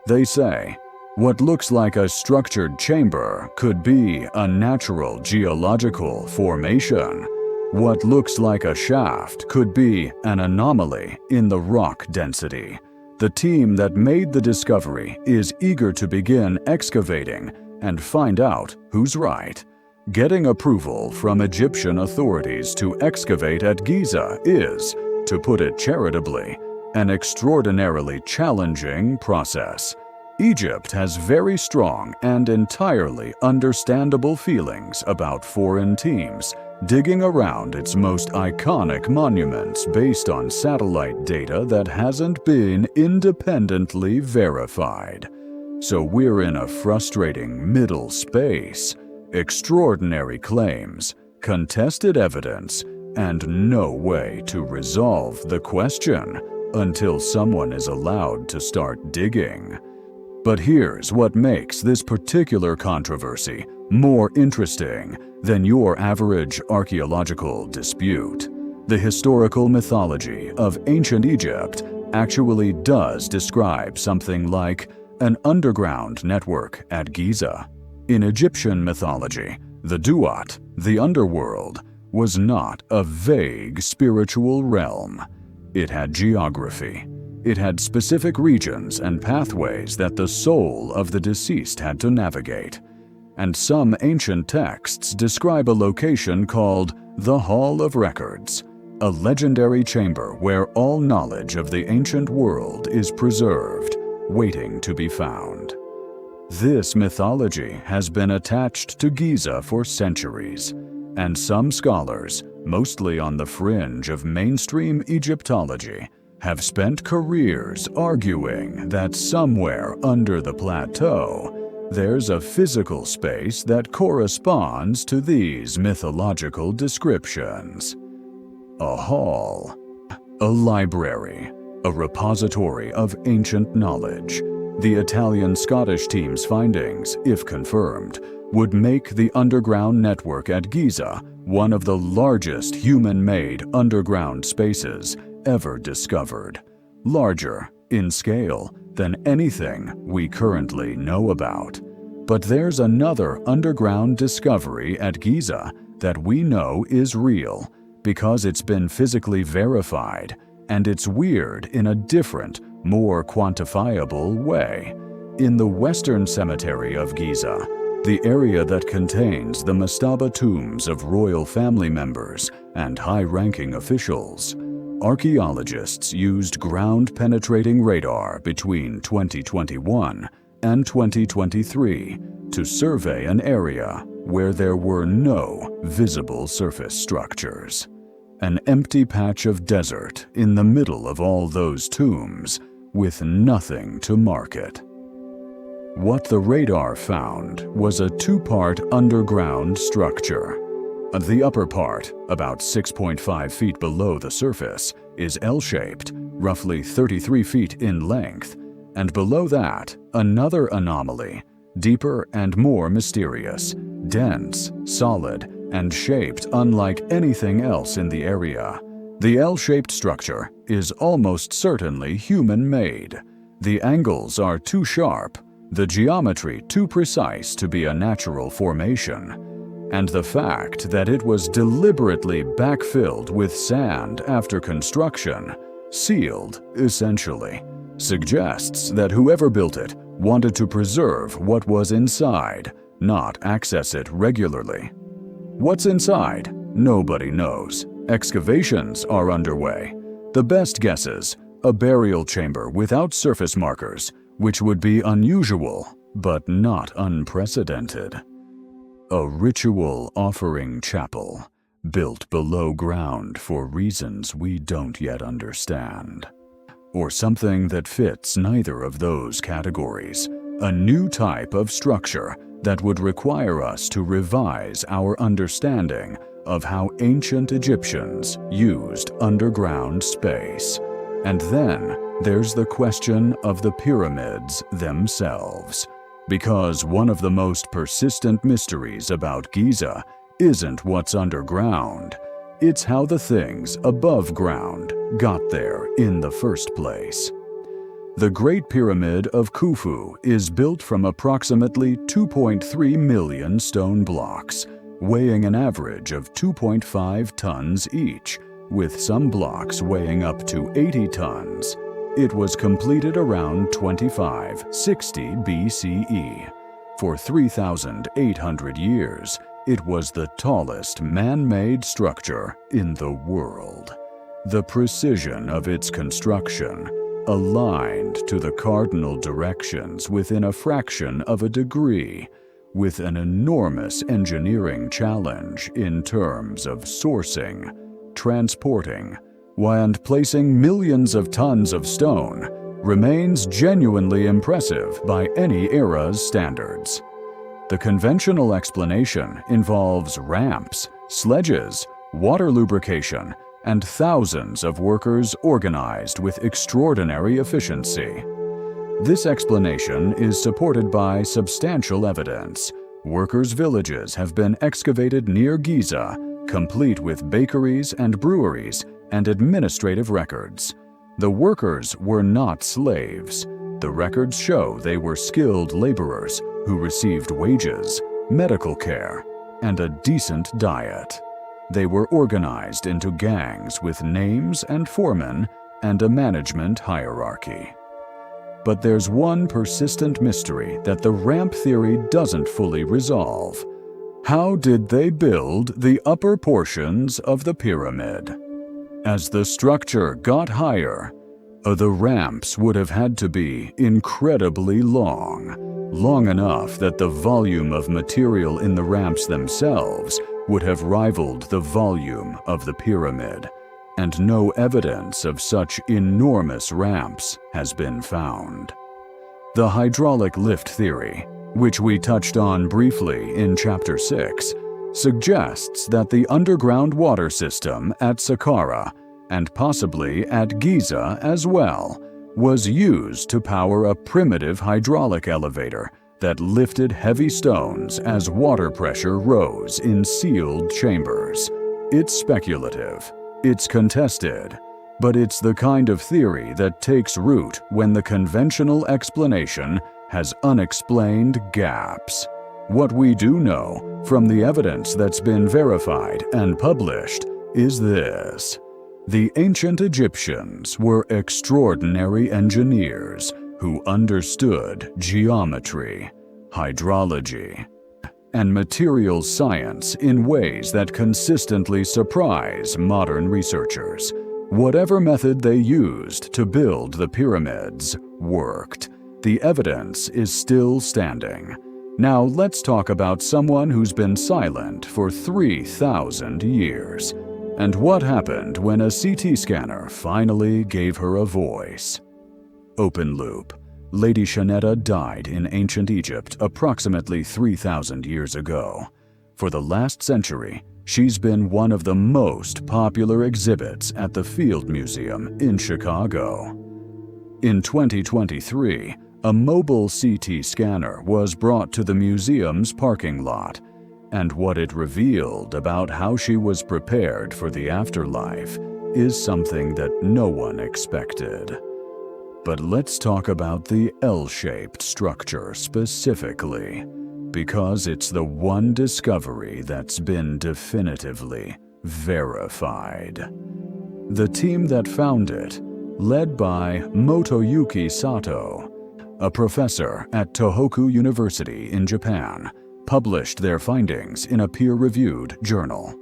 They say, what looks like a structured chamber could be a natural geological formation. What looks like a shaft could be an anomaly in the rock density. The team that made the discovery is eager to begin excavating and find out who's right. Getting approval from Egyptian authorities to excavate at Giza is, to put it charitably, an extraordinarily challenging process. Egypt has very strong and entirely understandable feelings about foreign teams digging around its most iconic monuments based on satellite data that hasn't been independently verified. So we're in a frustrating middle space. Extraordinary claims, contested evidence, and no way to resolve the question until someone is allowed to start digging. But here's what makes this particular controversy more interesting than your average archaeological dispute. The historical mythology of ancient Egypt actually does describe something like an underground network at Giza. In Egyptian mythology, the Duat, the underworld, was not a vague spiritual realm. It had geography. It had specific regions and pathways that the soul of the deceased had to navigate. And some ancient texts describe a location called the Hall of Records, a legendary chamber where all knowledge of the ancient world is preserved, waiting to be found. This mythology has been attached to Giza for centuries, and some scholars, mostly on the fringe of mainstream Egyptology, have spent careers arguing that somewhere under the plateau, there's a physical space that corresponds to these mythological descriptions. A hall, a library, a repository of ancient knowledge. The Italian-Scottish team's findings, if confirmed, would make the underground network at Giza one of the largest human-made underground spaces ever discovered, larger in scale than anything we currently know about. But there's another underground discovery at Giza that we know is real because it's been physically verified, and it's weird in a different, more quantifiable way. In the western cemetery of Giza, the area that contains the mastaba tombs of royal family members and high-ranking officials, archaeologists used ground-penetrating radar between 2021 and 2023 to survey an area where there were no visible surface structures. An empty patch of desert in the middle of all those tombs with nothing to mark it. What the radar found was a two-part underground structure. The upper part, about 6.5 feet below the surface, is L-shaped, roughly 33 feet in length, and below that, another anomaly, deeper and more mysterious, dense, solid, and shaped unlike anything else in the area. The L-shaped structure is almost certainly human-made. The angles are too sharp, the geometry too precise to be a natural formation, and the fact that it was deliberately backfilled with sand after construction, sealed essentially, suggests that whoever built it wanted to preserve what was inside, not access it regularly. What's inside? Nobody knows. Excavations are underway. The best guesses, a burial chamber without surface markers, which would be unusual, but not unprecedented. A ritual offering chapel, built below ground for reasons we don't yet understand. Or something that fits neither of those categories, a new type of structure that would require us to revise our understanding of how ancient Egyptians used underground space. And then there's the question of the pyramids themselves, because one of the most persistent mysteries about Giza isn't what's underground, it's how the things above ground got there in the first place. The Great Pyramid of Khufu is built from approximately 2.3 million stone blocks, weighing an average of 2.5 tons each, with some blocks weighing up to 80 tons. It was completed around 2560 BCE. For 3,800 years, it was the tallest man-made structure in the world. The precision of its construction, aligned to the cardinal directions within a fraction of a degree, with an enormous engineering challenge in terms of sourcing, transporting, and placing millions of tons of stone, remains genuinely impressive by any era's standards. The conventional explanation involves ramps, sledges, water lubrication, and thousands of workers organized with extraordinary efficiency. This explanation is supported by substantial evidence. Workers' villages have been excavated near Giza, complete with bakeries and breweries and administrative records. The workers were not slaves. The records show they were skilled laborers who received wages, medical care, and a decent diet. They were organized into gangs with names and foremen and a management hierarchy. But there's one persistent mystery that the ramp theory doesn't fully resolve. How did they build the upper portions of the pyramid? As the structure got higher, the ramps would have had to be incredibly long enough that the volume of material in the ramps themselves would have rivaled the volume of the pyramid, and no evidence of such enormous ramps has been found. The hydraulic lift theory, which we touched on briefly in Chapter 6, suggests that the underground water system at Saqqara, and possibly at Giza as well, was used to power a primitive hydraulic elevator that lifted heavy stones as water pressure rose in sealed chambers. It's speculative, it's contested, but it's the kind of theory that takes root when the conventional explanation has unexplained gaps. What we do know from the evidence that's been verified and published is this: the ancient Egyptians were extraordinary engineers who understood geometry, hydrology, and materials science in ways that consistently surprise modern researchers. Whatever method they used to build the pyramids worked. The evidence is still standing. Now let's talk about someone who's been silent for 3,000 years. And what happened when a CT scanner finally gave her a voice? Open loop. Lady Chanetta died in ancient Egypt approximately 3,000 years ago. For the last century, she's been one of the most popular exhibits at the Field Museum in Chicago. In 2023, a mobile CT scanner was brought to the museum's parking lot, and what it revealed about how she was prepared for the afterlife is something that no one expected. But let's talk about the L-shaped structure specifically, because it's the one discovery that's been definitively verified. The team that found it, led by Motoyuki Sato, a professor at Tohoku University in Japan, published their findings in a peer-reviewed journal.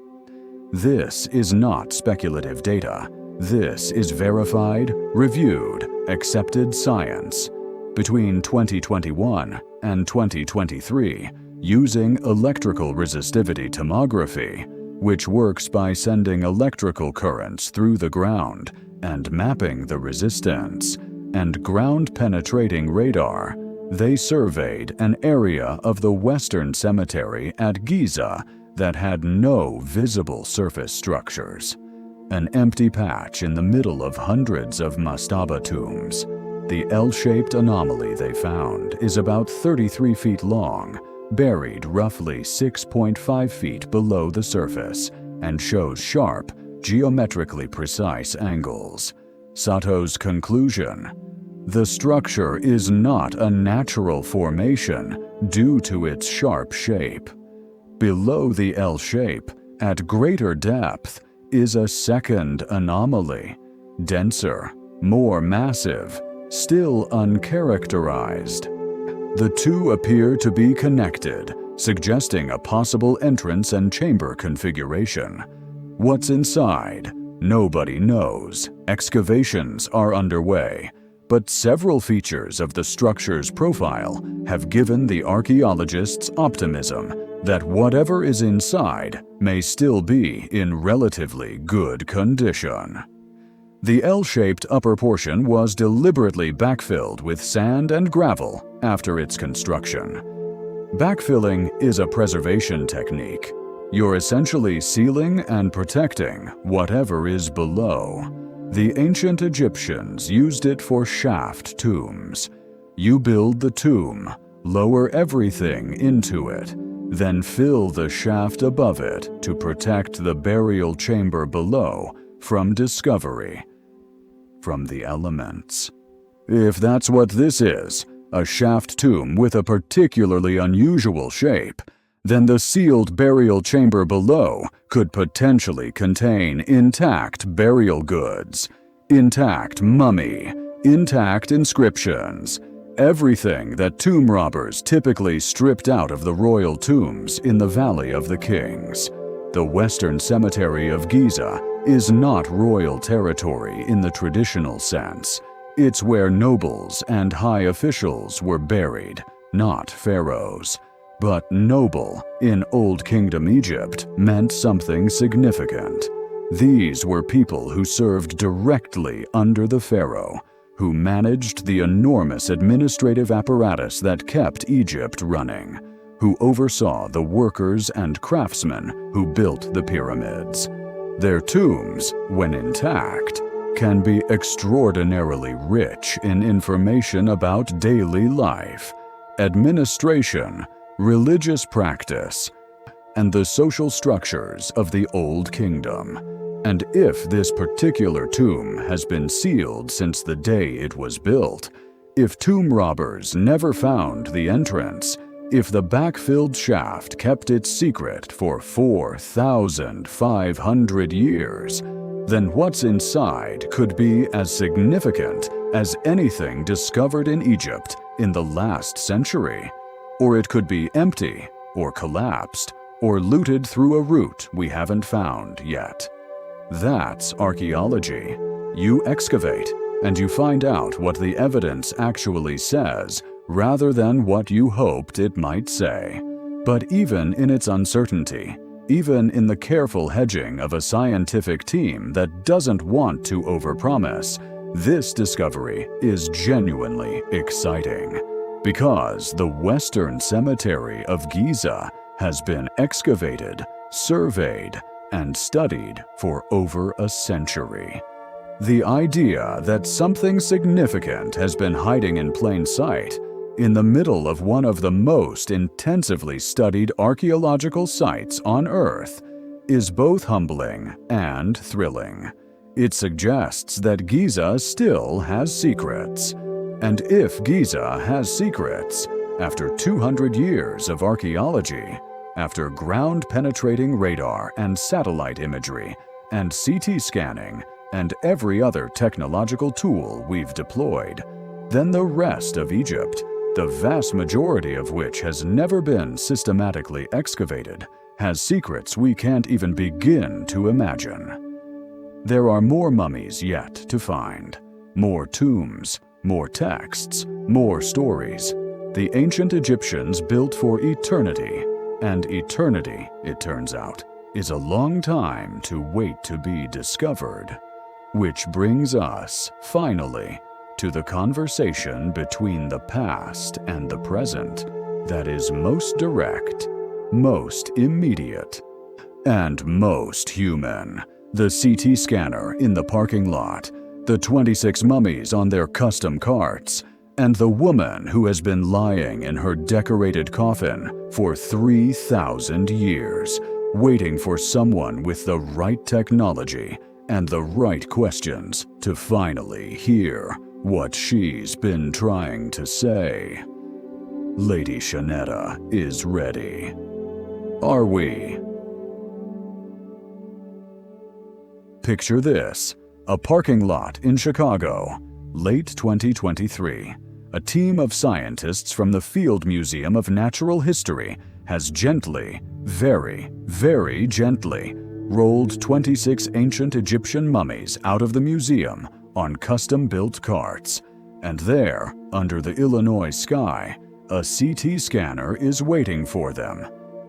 This is not speculative data. This is verified, reviewed, accepted science. Between 2021 and 2023, using electrical resistivity tomography, which works by sending electrical currents through the ground and mapping the resistance, and ground-penetrating radar, they surveyed an area of the Western Cemetery at Giza that had no visible surface structures. An empty patch in the middle of hundreds of mastaba tombs. The L-shaped anomaly they found is about 33 feet long, buried roughly 6.5 feet below the surface, and shows sharp, geometrically precise angles. Sato's conclusion: the structure is not a natural formation due to its sharp shape. Below the L shape, at greater depth, is a second anomaly, denser, more massive, still uncharacterized. The two appear to be connected, suggesting a possible entrance and chamber configuration. What's inside? Nobody knows. Excavations are underway, but several features of the structure's profile have given the archaeologists optimism that whatever is inside may still be in relatively good condition. The L-shaped upper portion was deliberately backfilled with sand and gravel after its construction. Backfilling is a preservation technique. You're essentially sealing and protecting whatever is below. The ancient Egyptians used it for shaft tombs. You build the tomb, lower everything into it, then fill the shaft above it to protect the burial chamber below from discovery from the elements. If that's what this is, a shaft tomb with a particularly unusual shape, then the sealed burial chamber below could potentially contain intact burial goods, intact mummy, intact inscriptions, everything that tomb robbers typically stripped out of the royal tombs in the Valley of the Kings. The Western Cemetery of Giza is not royal territory in the traditional sense. It's where nobles and high officials were buried, not pharaohs. But noble in Old Kingdom Egypt meant something significant. These were people who served directly under the pharaoh, who managed the enormous administrative apparatus that kept Egypt running, who oversaw the workers and craftsmen who built the pyramids. Their tombs, when intact, can be extraordinarily rich in information about daily life, administration, religious practice, and the social structures of the Old Kingdom. And if this particular tomb has been sealed since the day it was built, if tomb robbers never found the entrance, if the backfilled shaft kept its secret for 4,500 years, then what's inside could be as significant as anything discovered in Egypt in the last century. Or it could be empty, or collapsed, or looted through a route we haven't found yet. That's archaeology. You excavate, and you find out what the evidence actually says, rather than what you hoped it might say. But even in its uncertainty, even in the careful hedging of a scientific team that doesn't want to overpromise, this discovery is genuinely exciting. Because the Western Cemetery of Giza has been excavated, surveyed, and studied for over a century. The idea that something significant has been hiding in plain sight, in the middle of one of the most intensively studied archaeological sites on Earth, is both humbling and thrilling. It suggests that Giza still has secrets. And if Giza has secrets, after 200 years of archaeology, after ground-penetrating radar and satellite imagery, and CT scanning, and every other technological tool we've deployed, then the rest of Egypt, the vast majority of which has never been systematically excavated, has secrets we can't even begin to imagine. There are more mummies yet to find, more tombs, more texts, more stories. The ancient Egyptians built for eternity, and eternity, it turns out, is a long time to wait to be discovered. Which brings us, finally, to the conversation between the past and the present that is most direct, most immediate, and most human. The CT scanner in the parking lot, the 26 mummies on their custom carts, and the woman who has been lying in her decorated coffin for 3,000 years, waiting for someone with the right technology and the right questions to finally hear what she's been trying to say. Lady Chanetta is ready. Are we? Picture this: a parking lot in Chicago, late 2023. A team of scientists from the Field Museum of Natural History has gently, very, very gently, rolled 26 ancient Egyptian mummies out of the museum on custom-built carts. And there, under the Illinois sky, a CT scanner is waiting for them.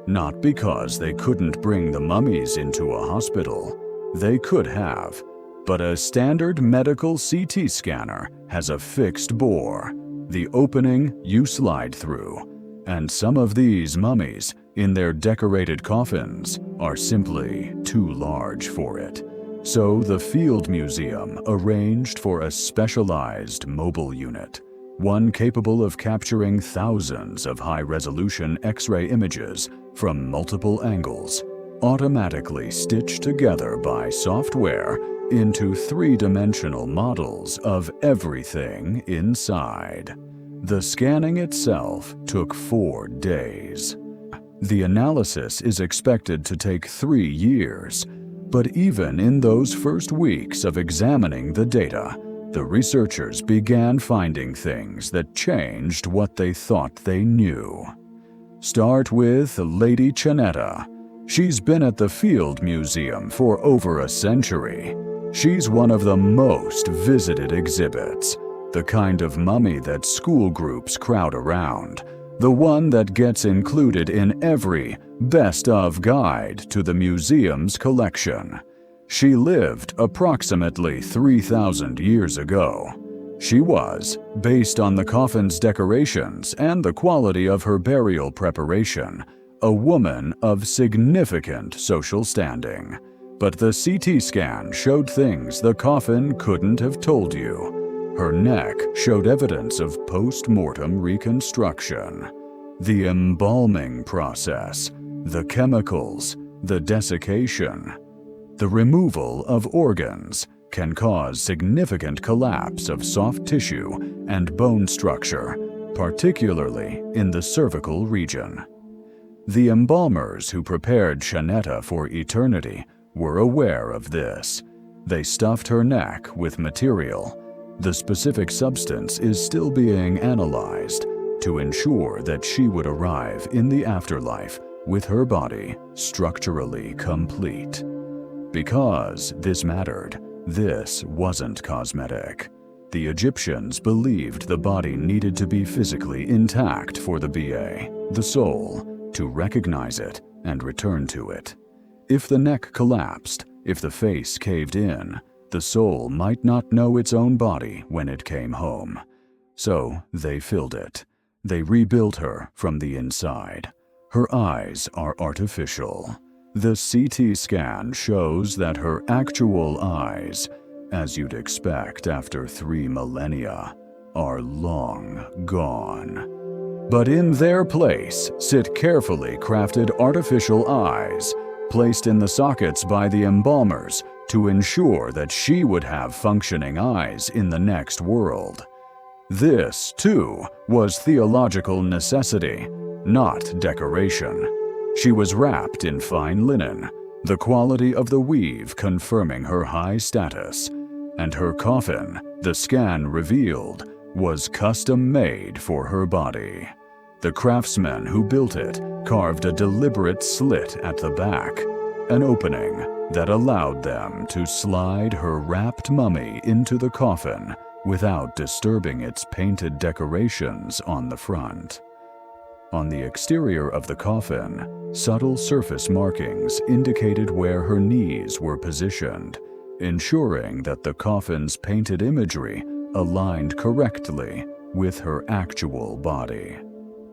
Not because they couldn't bring the mummies into a hospital. They could have. But a standard medical CT scanner has a fixed bore, the opening you slide through. And some of these mummies, in their decorated coffins, are simply too large for it. So the Field Museum arranged for a specialized mobile unit, one capable of capturing thousands of high-resolution X-ray images from multiple angles, automatically stitched together by software into three-dimensional models of everything inside. The scanning itself took 4 days. The analysis is expected to take 3 years, but even in those first weeks of examining the data, the researchers began finding things that changed what they thought they knew. Start with Lady Chanetta. She's been at the Field Museum for over a century. She's one of the most visited exhibits, the kind of mummy that school groups crowd around, the one that gets included in every best of guide to the museum's collection. She lived approximately 3,000 years ago. She was, based on the coffin's decorations and the quality of her burial preparation, a woman of significant social standing. But the CT scan showed things the coffin couldn't have told you. Her neck showed evidence of post-mortem reconstruction. The embalming process, the chemicals, the desiccation, the removal of organs can cause significant collapse of soft tissue and bone structure, particularly in the cervical region. The embalmers who prepared Chanetta for eternity were aware of this. They stuffed her neck with material. The specific substance is still being analyzed to ensure that she would arrive in the afterlife with her body structurally complete. Because this mattered, this wasn't cosmetic. The Egyptians believed the body needed to be physically intact for the BA, the soul, to recognize it and return to it. If the neck collapsed, if the face caved in, the soul might not know its own body when it came home. So they filled it. They rebuilt her from the inside. Her eyes are artificial. The CT scan shows that her actual eyes, as you'd expect after 3 millennia, are long gone. But in their place sit carefully crafted artificial eyes, placed in the sockets by the embalmers to ensure that she would have functioning eyes in the next world. This, too, was theological necessity, not decoration. She was wrapped in fine linen, the quality of the weave confirming her high status, and her coffin, the scan revealed, was custom-made for her body. The craftsmen who built it carved a deliberate slit at the back, an opening that allowed them to slide her wrapped mummy into the coffin without disturbing its painted decorations on the front. On the exterior of the coffin, subtle surface markings indicated where her knees were positioned, ensuring that the coffin's painted imagery aligned correctly with her actual body.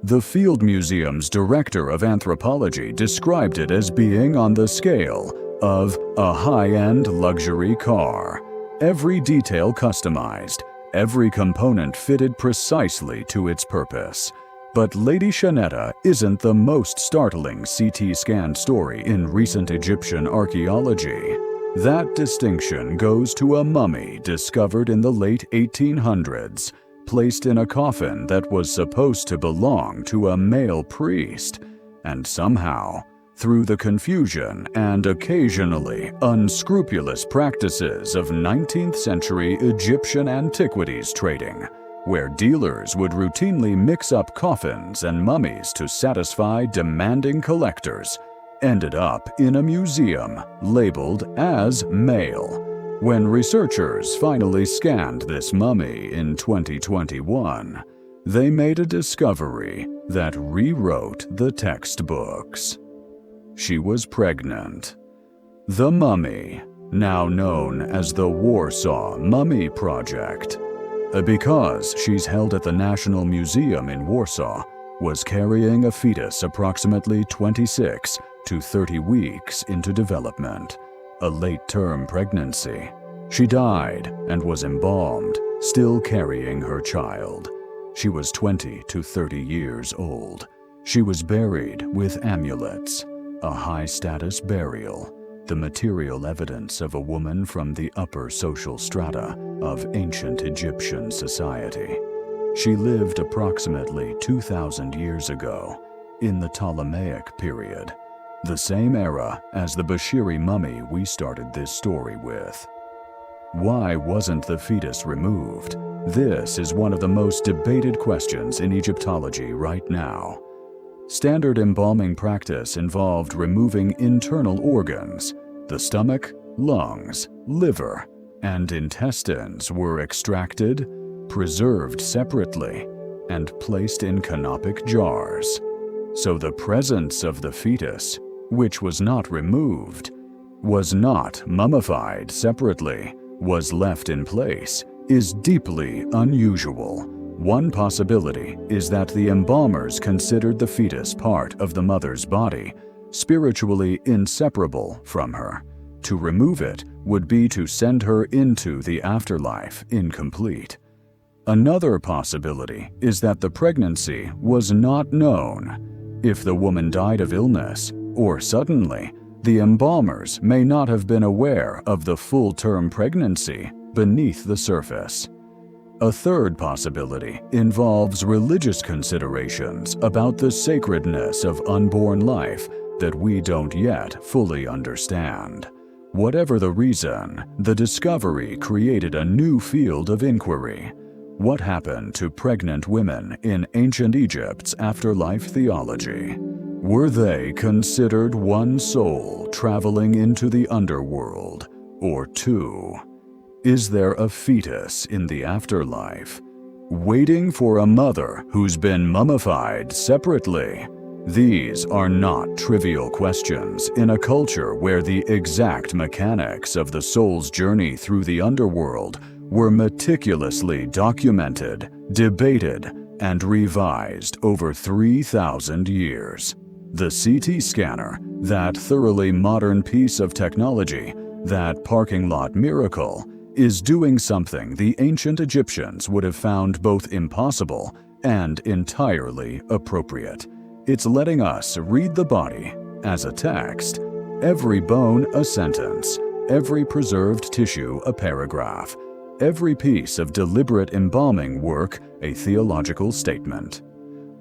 The Field Museum's director of anthropology described it as being on the scale of a high-end luxury car. Every detail customized, every component fitted precisely to its purpose. But Lady Chanetta isn't the most startling CT scan story in recent Egyptian archaeology. That distinction goes to a mummy discovered in the late 1800s, placed in a coffin that was supposed to belong to a male priest, and somehow, through the confusion and occasionally unscrupulous practices of 19th century Egyptian antiquities trading, where dealers would routinely mix up coffins and mummies to satisfy demanding collectors, ended up in a museum labeled as male. When researchers finally scanned this mummy in 2021, they made a discovery that rewrote the textbooks. She was pregnant. The mummy, now known as the Warsaw Mummy Project, because she's held at the National Museum in Warsaw, was carrying a fetus approximately 26 to 30 weeks into development, a late-term pregnancy. She died and was embalmed, still carrying her child. She was 20 to 30 years old. She was buried with amulets, a high-status burial, the material evidence of a woman from the upper social strata of ancient Egyptian society. She lived approximately 2,000 years ago, in the Ptolemaic period, the same era as the Bashiri mummy we started this story with. Why wasn't the fetus removed? This is one of the most debated questions in Egyptology right now. Standard embalming practice involved removing internal organs. The stomach, lungs, liver, and intestines were extracted, preserved separately, and placed in canopic jars. So the presence of the fetus, which was not removed, was not mummified separately, was left in place, is deeply unusual. One possibility is that the embalmers considered the fetus part of the mother's body, spiritually inseparable from her. To remove it would be to send her into the afterlife incomplete. Another possibility is that the pregnancy was not known. If the woman died of illness, or suddenly, the embalmers may not have been aware of the full-term pregnancy beneath the surface. A third possibility involves religious considerations about the sacredness of unborn life that we don't yet fully understand. Whatever the reason, the discovery created a new field of inquiry. What happened to pregnant women in ancient Egypt's afterlife theology? Were they considered one soul traveling into the underworld, or two? Is there a fetus in the afterlife, waiting for a mother who's been mummified separately? These are not trivial questions in a culture where the exact mechanics of the soul's journey through the underworld were meticulously documented, debated, and revised over 3,000 years. The CT scanner, that thoroughly modern piece of technology, that parking lot miracle, is doing something the ancient Egyptians would have found both impossible and entirely appropriate. It's letting us read the body as a text, every bone a sentence, every preserved tissue a paragraph, every piece of deliberate embalming work a theological statement.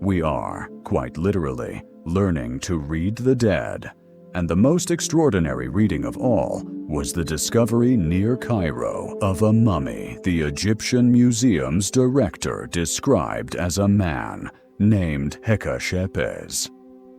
We are, quite literally, learning to read the dead. And the most extraordinary reading of all was the discovery near Cairo of a mummy the Egyptian Museum's director described as a man named Hekashepes.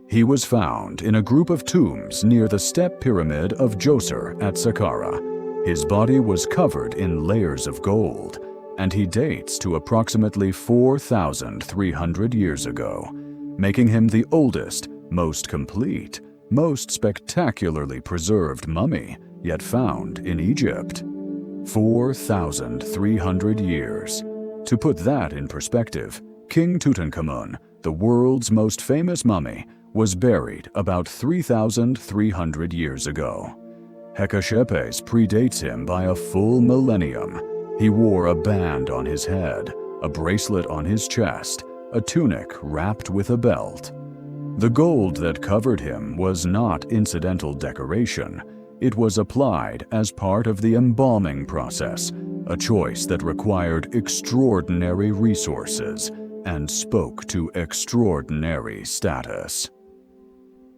He was found in a group of tombs near the step pyramid of Djoser at Saqqara. His body was covered in layers of gold, and he dates to approximately 4,300 years ago, making him the oldest, most complete, most spectacularly preserved mummy yet found in Egypt. 4,300 years. To put that in perspective, King Tutankhamun, the world's most famous mummy, was buried about 3,300 years ago. Hekashepes predates him by a full millennium. He wore a band on his head, a bracelet on his chest, a tunic wrapped with a belt. The gold that covered him was not incidental decoration. It was applied as part of the embalming process, a choice that required extraordinary resources and spoke to extraordinary status.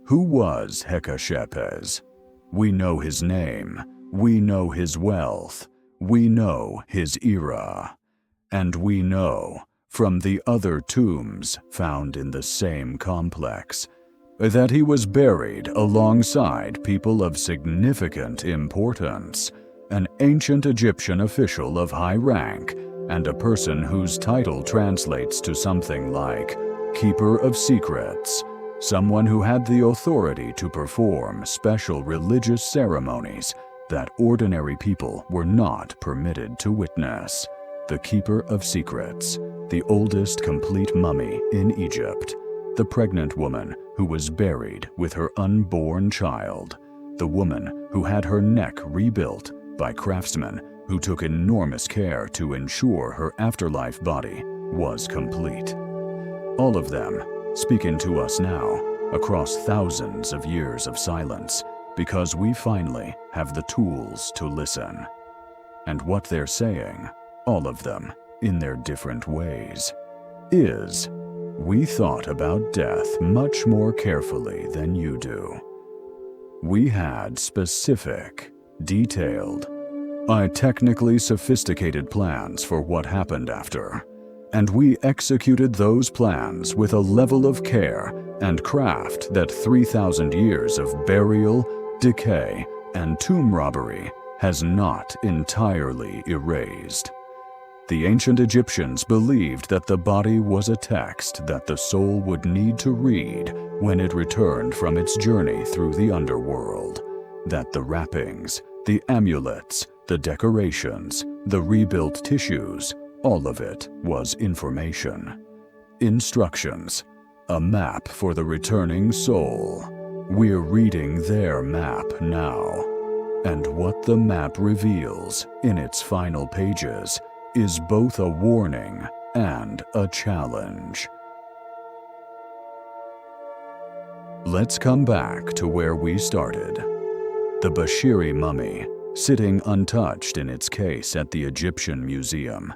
Who was Hekashepes? We know his name, we know his wealth, we know his era, and we know, from the other tombs found in the same complex, that he was buried alongside people of significant importance, an ancient Egyptian official of high rank, and a person whose title translates to something like Keeper of Secrets, someone who had the authority to perform special religious ceremonies that ordinary people were not permitted to witness. The Keeper of Secrets, the oldest complete mummy in Egypt, the pregnant woman who was buried with her unborn child, the woman who had her neck rebuilt by craftsmen who took enormous care to ensure her afterlife body was complete. All of them speaking to us now across thousands of years of silence because we finally have the tools to listen. And what they're saying, all of them, in their different ways, is, we thought about death much more carefully than you do. We had specific, detailed, technically sophisticated plans for what happened after, and we executed those plans with a level of care and craft that 3,000 years of burial, decay, and tomb robbery has not entirely erased. The ancient Egyptians believed that the body was a text that the soul would need to read when it returned from its journey through the underworld. that the wrappings, the amulets, the decorations, the rebuilt tissues, all of it was information. Instructions, a map for the returning soul. We're reading their map now. And what the map reveals in its final pages is both a warning and a challenge. Let's come back to where we started. The Bashiri mummy, sitting untouched in its case at the Egyptian Museum,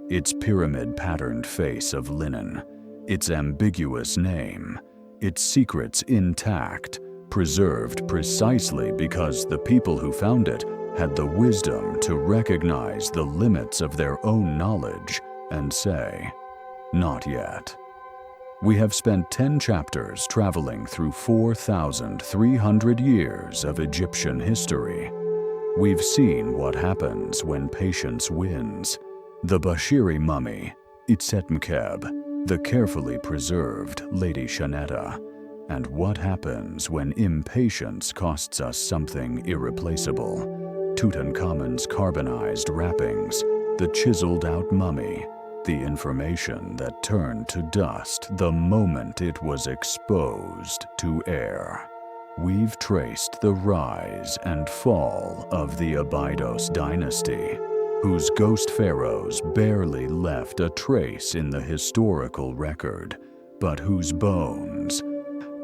its pyramid-patterned face of linen, its ambiguous name, its secrets intact, preserved precisely because the people who found it had the wisdom to recognize the limits of their own knowledge and say, "Not yet." We have spent 10 chapters traveling through 4,300 years of Egyptian history. We've seen what happens when patience wins. The Bashiri mummy, Senebkay, the carefully preserved Lady Chanetta, and what happens when impatience costs us something irreplaceable. Tutankhamun's carbonized wrappings, the chiseled-out mummy, the information that turned to dust the moment it was exposed to air. We've traced the rise and fall of the Abydos Dynasty, whose ghost pharaohs barely left a trace in the historical record, but whose bones,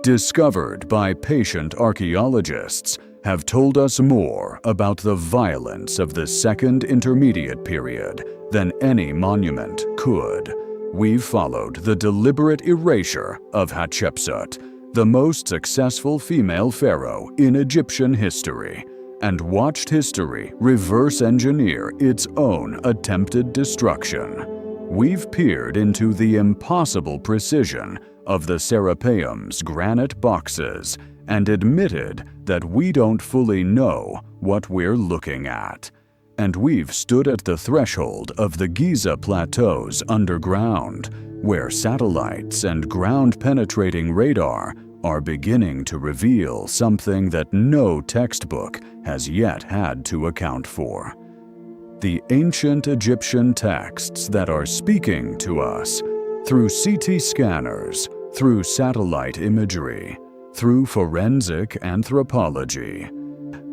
discovered by patient archaeologists, have told us more about the violence of the Second Intermediate Period than any monument could. We've followed the deliberate erasure of Hatshepsut, the most successful female pharaoh in Egyptian history, and watched history reverse engineer its own attempted destruction. We've peered into the impossible precision of the Serapeum's granite boxes and admitted that we don't fully know what we're looking at. And we've stood at the threshold of the Giza plateaus underground, where satellites and ground-penetrating radar are beginning to reveal something that no textbook has yet had to account for. The ancient Egyptian texts that are speaking to us through CT scanners, through satellite imagery, through forensic anthropology,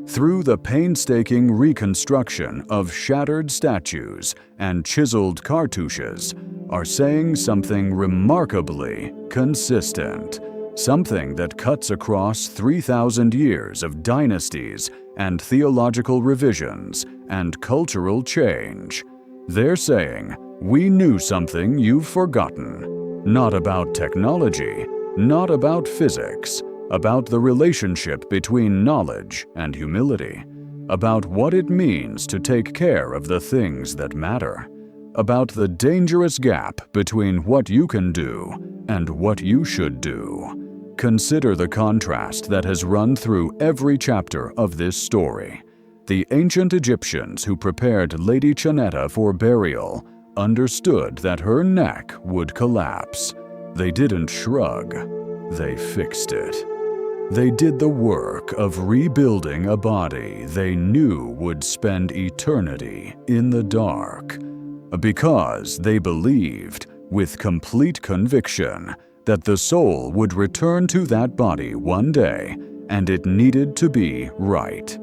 through the painstaking reconstruction of shattered statues and chiseled cartouches, are saying something remarkably consistent, something that cuts across 3,000 years of dynasties and theological revisions and cultural change. They're saying, we knew something you've forgotten, not about technology, not about physics, about the relationship between knowledge and humility, about what it means to take care of the things that matter, about the dangerous gap between what you can do and what you should do. Consider the contrast that has run through every chapter of this story. The ancient Egyptians who prepared Lady Chanetta for burial understood that her neck would collapse. They didn't shrug, they fixed it. They did the work of rebuilding a body they knew would spend eternity in the dark, because they believed, with complete conviction, that the soul would return to that body one day, and it needed to be right.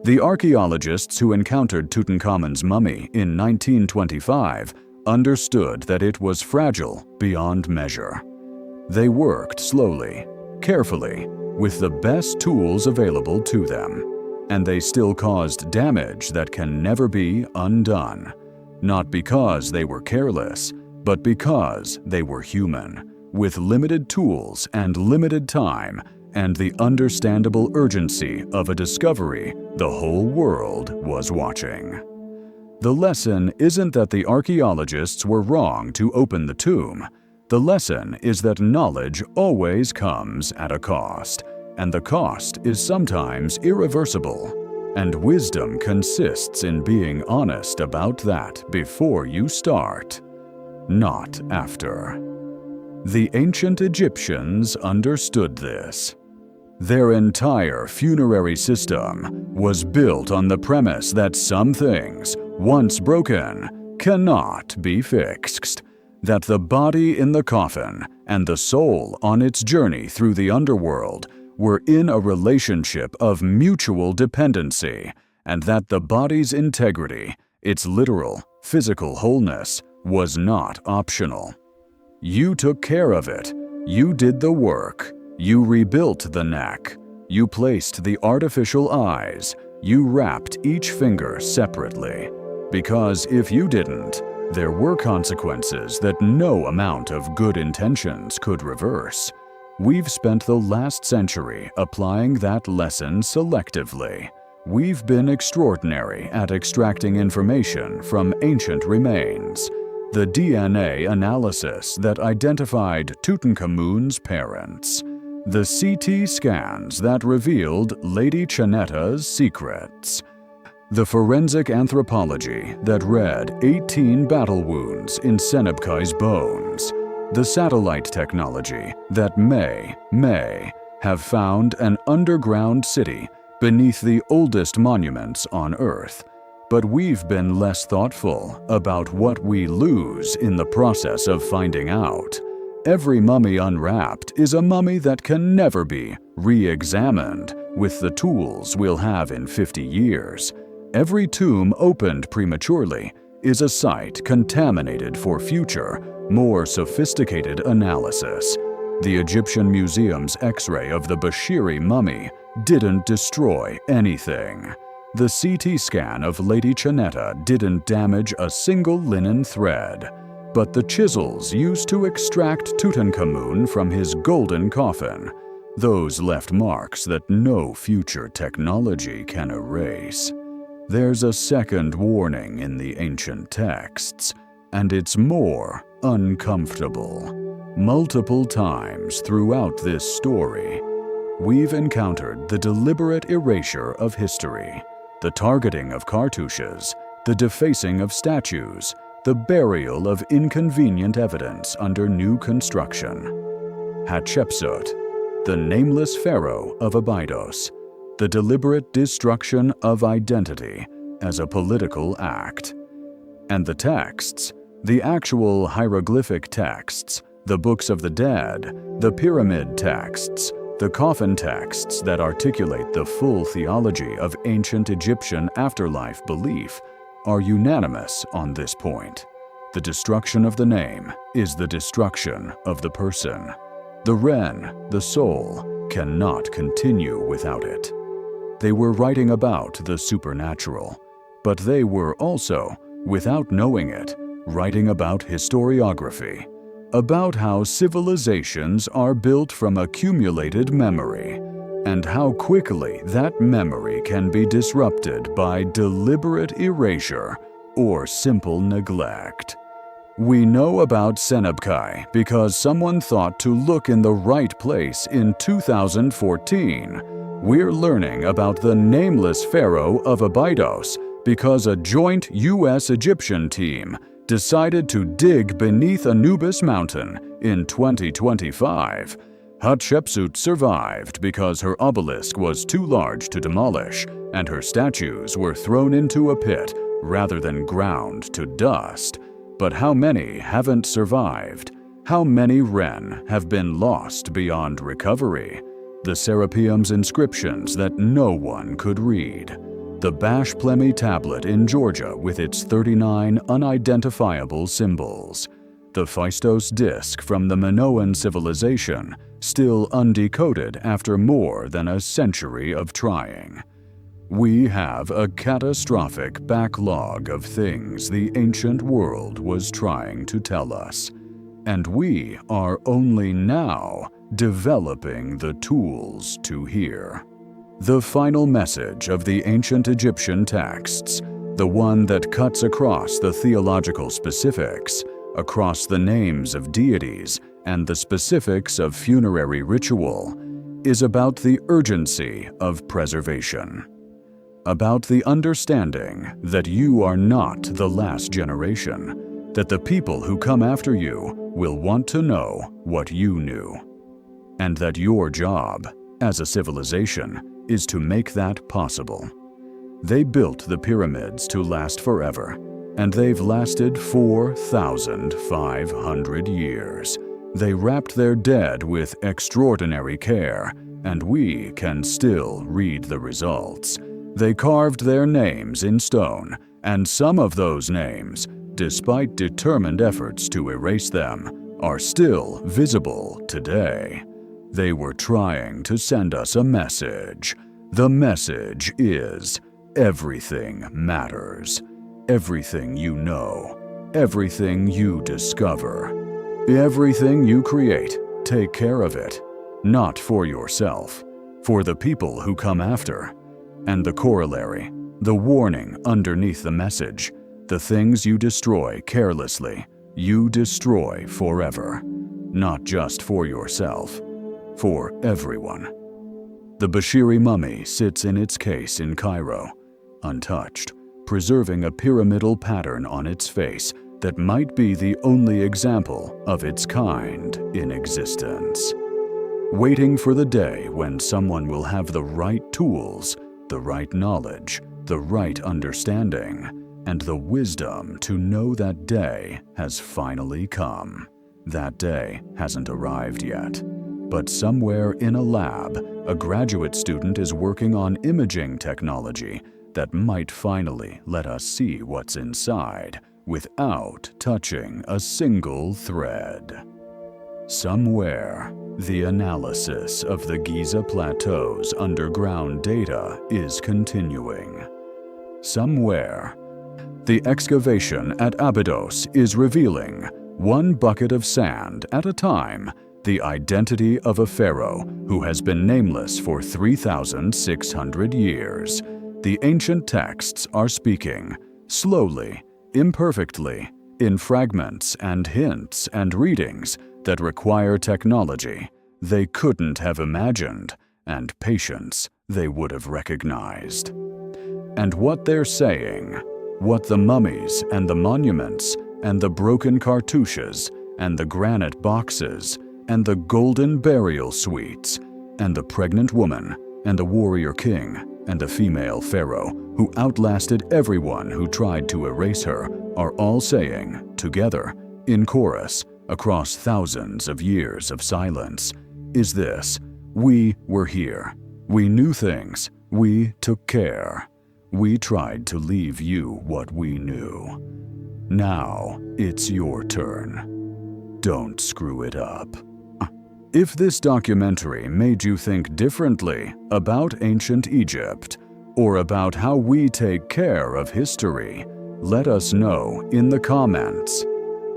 The archaeologists who encountered Tutankhamun's mummy in 1925 understood that it was fragile beyond measure. They worked slowly, carefully, with the best tools available to them, and they still caused damage that can never be undone, not because they were careless, but because they were human, with limited tools and limited time and the understandable urgency of a discovery the whole world was watching. The lesson isn't that the archaeologists were wrong to open the tomb. The lesson is that knowledge always comes at a cost, and the cost is sometimes irreversible, and wisdom consists in being honest about that before you start, not after. The ancient Egyptians understood this. Their entire funerary system was built on the premise that some things, once broken, cannot be fixed, that the body in the coffin and the soul on its journey through the underworld were in a relationship of mutual dependency, and that the body's integrity, its literal, physical wholeness, was not optional. You took care of it. You did the work. You rebuilt the neck. You placed the artificial eyes. You wrapped each finger separately. Because if you didn't, there were consequences that no amount of good intentions could reverse. We've spent the last century applying that lesson selectively. We've been extraordinary at extracting information from ancient remains. The DNA analysis that identified Tutankhamun's parents. The CT scans that revealed Lady Chanetta's secrets. The forensic anthropology that read 18 battle wounds in Senebkay's bones. The satellite technology that may have found an underground city beneath the oldest monuments on Earth. But we've been less thoughtful about what we lose in the process of finding out. Every mummy unwrapped is a mummy that can never be re-examined with the tools we'll have in 50 years. Every tomb opened prematurely is a site contaminated for future, more sophisticated analysis. The Egyptian Museum's X-ray of the Bashiri mummy didn't destroy anything. The CT scan of Lady Chanetta didn't damage a single linen thread. But the chisels used to extract Tutankhamun from his golden coffin, those left marks that no future technology can erase. There's a second warning in the ancient texts, and it's more uncomfortable. Multiple times throughout this story, we've encountered the deliberate erasure of history, the targeting of cartouches, the defacing of statues, the burial of inconvenient evidence under new construction. Hatshepsut, the nameless pharaoh of Abydos, the deliberate destruction of identity as a political act. And the texts, the actual hieroglyphic texts, the books of the dead, the pyramid texts, the coffin texts that articulate the full theology of ancient Egyptian afterlife belief, are unanimous on this point. The destruction of the name is the destruction of the person. The Ren, the soul, cannot continue without it. They were writing about the supernatural, but they were also, without knowing it, writing about historiography, about how civilizations are built from accumulated memory, and how quickly that memory can be disrupted by deliberate erasure or simple neglect. We know about Senebkay because someone thought to look in the right place in 2014. We're learning about the nameless pharaoh of Abydos because a joint US-Egyptian team decided to dig beneath Anubis Mountain in 2025. Hatshepsut survived because her obelisk was too large to demolish, and her statues were thrown into a pit rather than ground to dust. But how many haven't survived? How many Ren have been lost beyond recovery? The Serapeum's inscriptions that no one could read. The Bashplemi tablet in Georgia with its 39 unidentifiable symbols. The Phaistos disc from the Minoan civilization, still undecoded after more than a century of trying. We have a catastrophic backlog of things the ancient world was trying to tell us, and we are only now developing the tools to hear. The final message of the ancient Egyptian texts, the one that cuts across the theological specifics, across the names of deities and the specifics of funerary ritual, is about the urgency of preservation. About the understanding that you are not the last generation, that the people who come after you will want to know what you knew, and that your job as a civilization, is to make that possible. They built the pyramids to last forever, and they've lasted 4,500 years. They wrapped their dead with extraordinary care, and we can still read the results. They carved their names in stone, and some of those names, despite determined efforts to erase them, are still visible today. They were trying to send us a message. The message is, everything matters. Everything you know, everything you discover, everything you create, take care of it. Not for yourself, for the people who come after. And the corollary, the warning underneath the message, the things you destroy carelessly, you destroy forever. Not just for yourself, for everyone. The Bashiri mummy sits in its case in Cairo, untouched, preserving a pyramidal pattern on its face that might be the only example of its kind in existence. Waiting for the day when someone will have the right tools, the right knowledge, the right understanding, and the wisdom to know that day has finally come. That day hasn't arrived yet, but somewhere in a lab, a graduate student is working on imaging technology that might finally let us see what's inside without touching a single thread. Somewhere, the analysis of the Giza Plateau's underground data is continuing. Somewhere, the excavation at Abydos is revealing, one bucket of sand at a time, the identity of a pharaoh who has been nameless for 3,600 years. The ancient texts are speaking, slowly, imperfectly, in fragments and hints and readings that require technology they couldn't have imagined and patience they would have recognized. And what they're saying, what the mummies and the monuments and the broken cartouches and the granite boxes and the golden burial suites and the pregnant woman and the warrior king and the female pharaoh who outlasted everyone who tried to erase her are all saying, together, in chorus, across thousands of years of silence, is this: we were here, we knew things, we took care, we tried to leave you what we knew. Now it's your turn. Don't screw it up. If this documentary made you think differently about ancient Egypt, or about how we take care of history, let us know in the comments.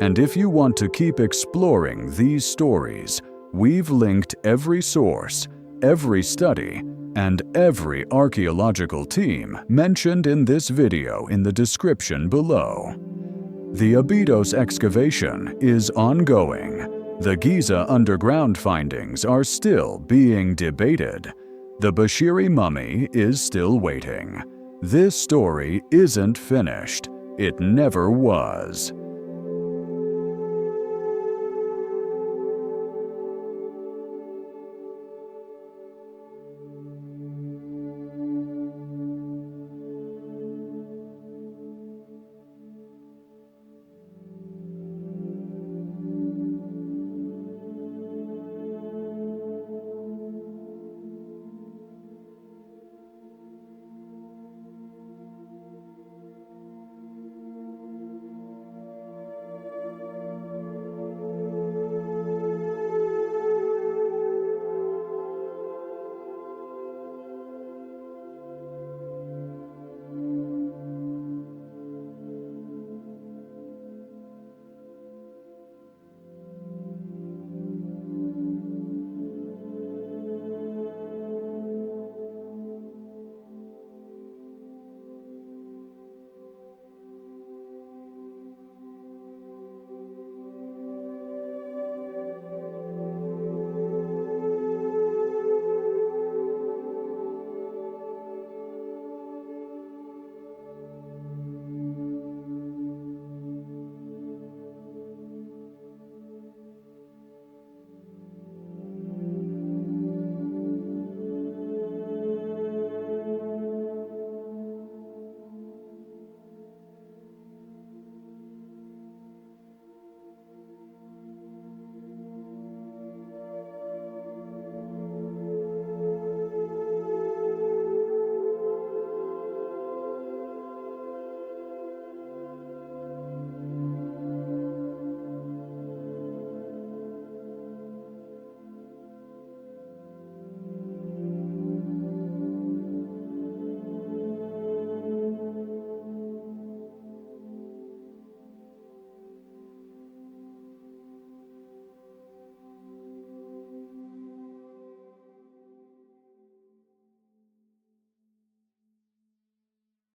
And if you want to keep exploring these stories, we've linked every source, every study, and every archaeological team mentioned in this video in the description below. The Abydos excavation is ongoing. The Giza underground findings are still being debated. The Bashiri mummy is still waiting. This story isn't finished. It never was.